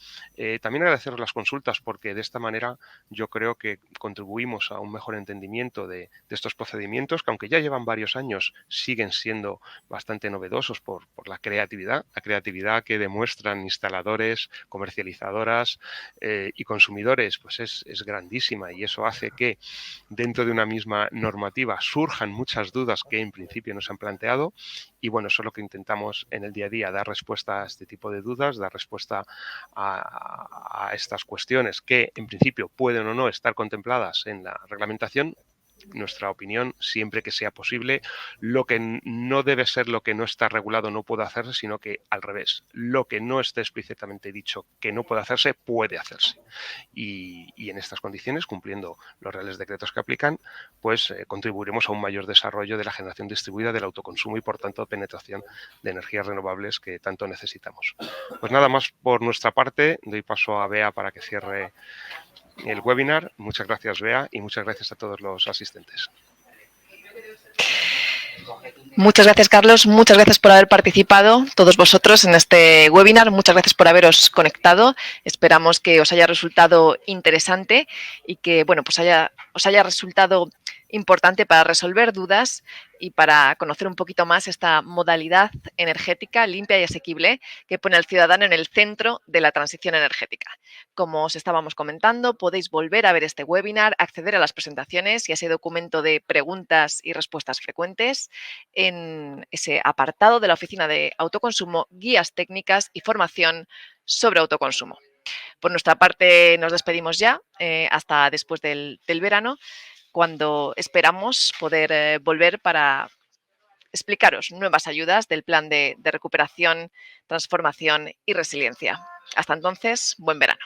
También agradeceros las consultas porque de esta manera yo creo que contribuimos a un mejor entendimiento de estos procedimientos que aunque ya llevan varios años siguen siendo bastante novedosos por la creatividad que demuestran instaladores, comercializadoras y consumidores, pues es grandísima y eso hace que dentro de una misma normativa surjan muchas dudas que en principio nos han planteado y bueno, eso es lo que intentamos en el día a día, dar respuesta a este tipo de dudas, dar respuesta a estas cuestiones que en principio pueden o no estar contempladas en la reglamentación. Nuestra opinión, siempre que sea posible, lo que no debe ser lo que no está regulado no puede hacerse, sino que al revés, lo que no esté explícitamente dicho que no puede hacerse, puede hacerse. Y en estas condiciones, cumpliendo los reales decretos que aplican, pues contribuiremos a un mayor desarrollo de la generación distribuida del autoconsumo y por tanto penetración de energías renovables que tanto necesitamos. Pues nada más por nuestra parte, doy paso a Bea para que cierre el webinar. Muchas gracias, Bea, y muchas gracias a todos los asistentes. Muchas gracias, Carlos. Muchas gracias por haber participado, todos vosotros, en este webinar. Muchas gracias por haberos conectado. Esperamos que os haya resultado interesante y que bueno, pues os haya resultado importante para resolver dudas y para conocer un poquito más esta modalidad energética limpia y asequible que pone al ciudadano en el centro de la transición energética. Como os estábamos comentando, podéis volver a ver este webinar, acceder a las presentaciones y a ese documento de preguntas y respuestas frecuentes en ese apartado de la Oficina de Autoconsumo, guías técnicas y formación sobre autoconsumo. Por nuestra parte nos despedimos ya, hasta después del verano, cuando esperamos poder volver para explicaros nuevas ayudas del plan de recuperación, transformación y resiliencia. Hasta entonces, buen verano.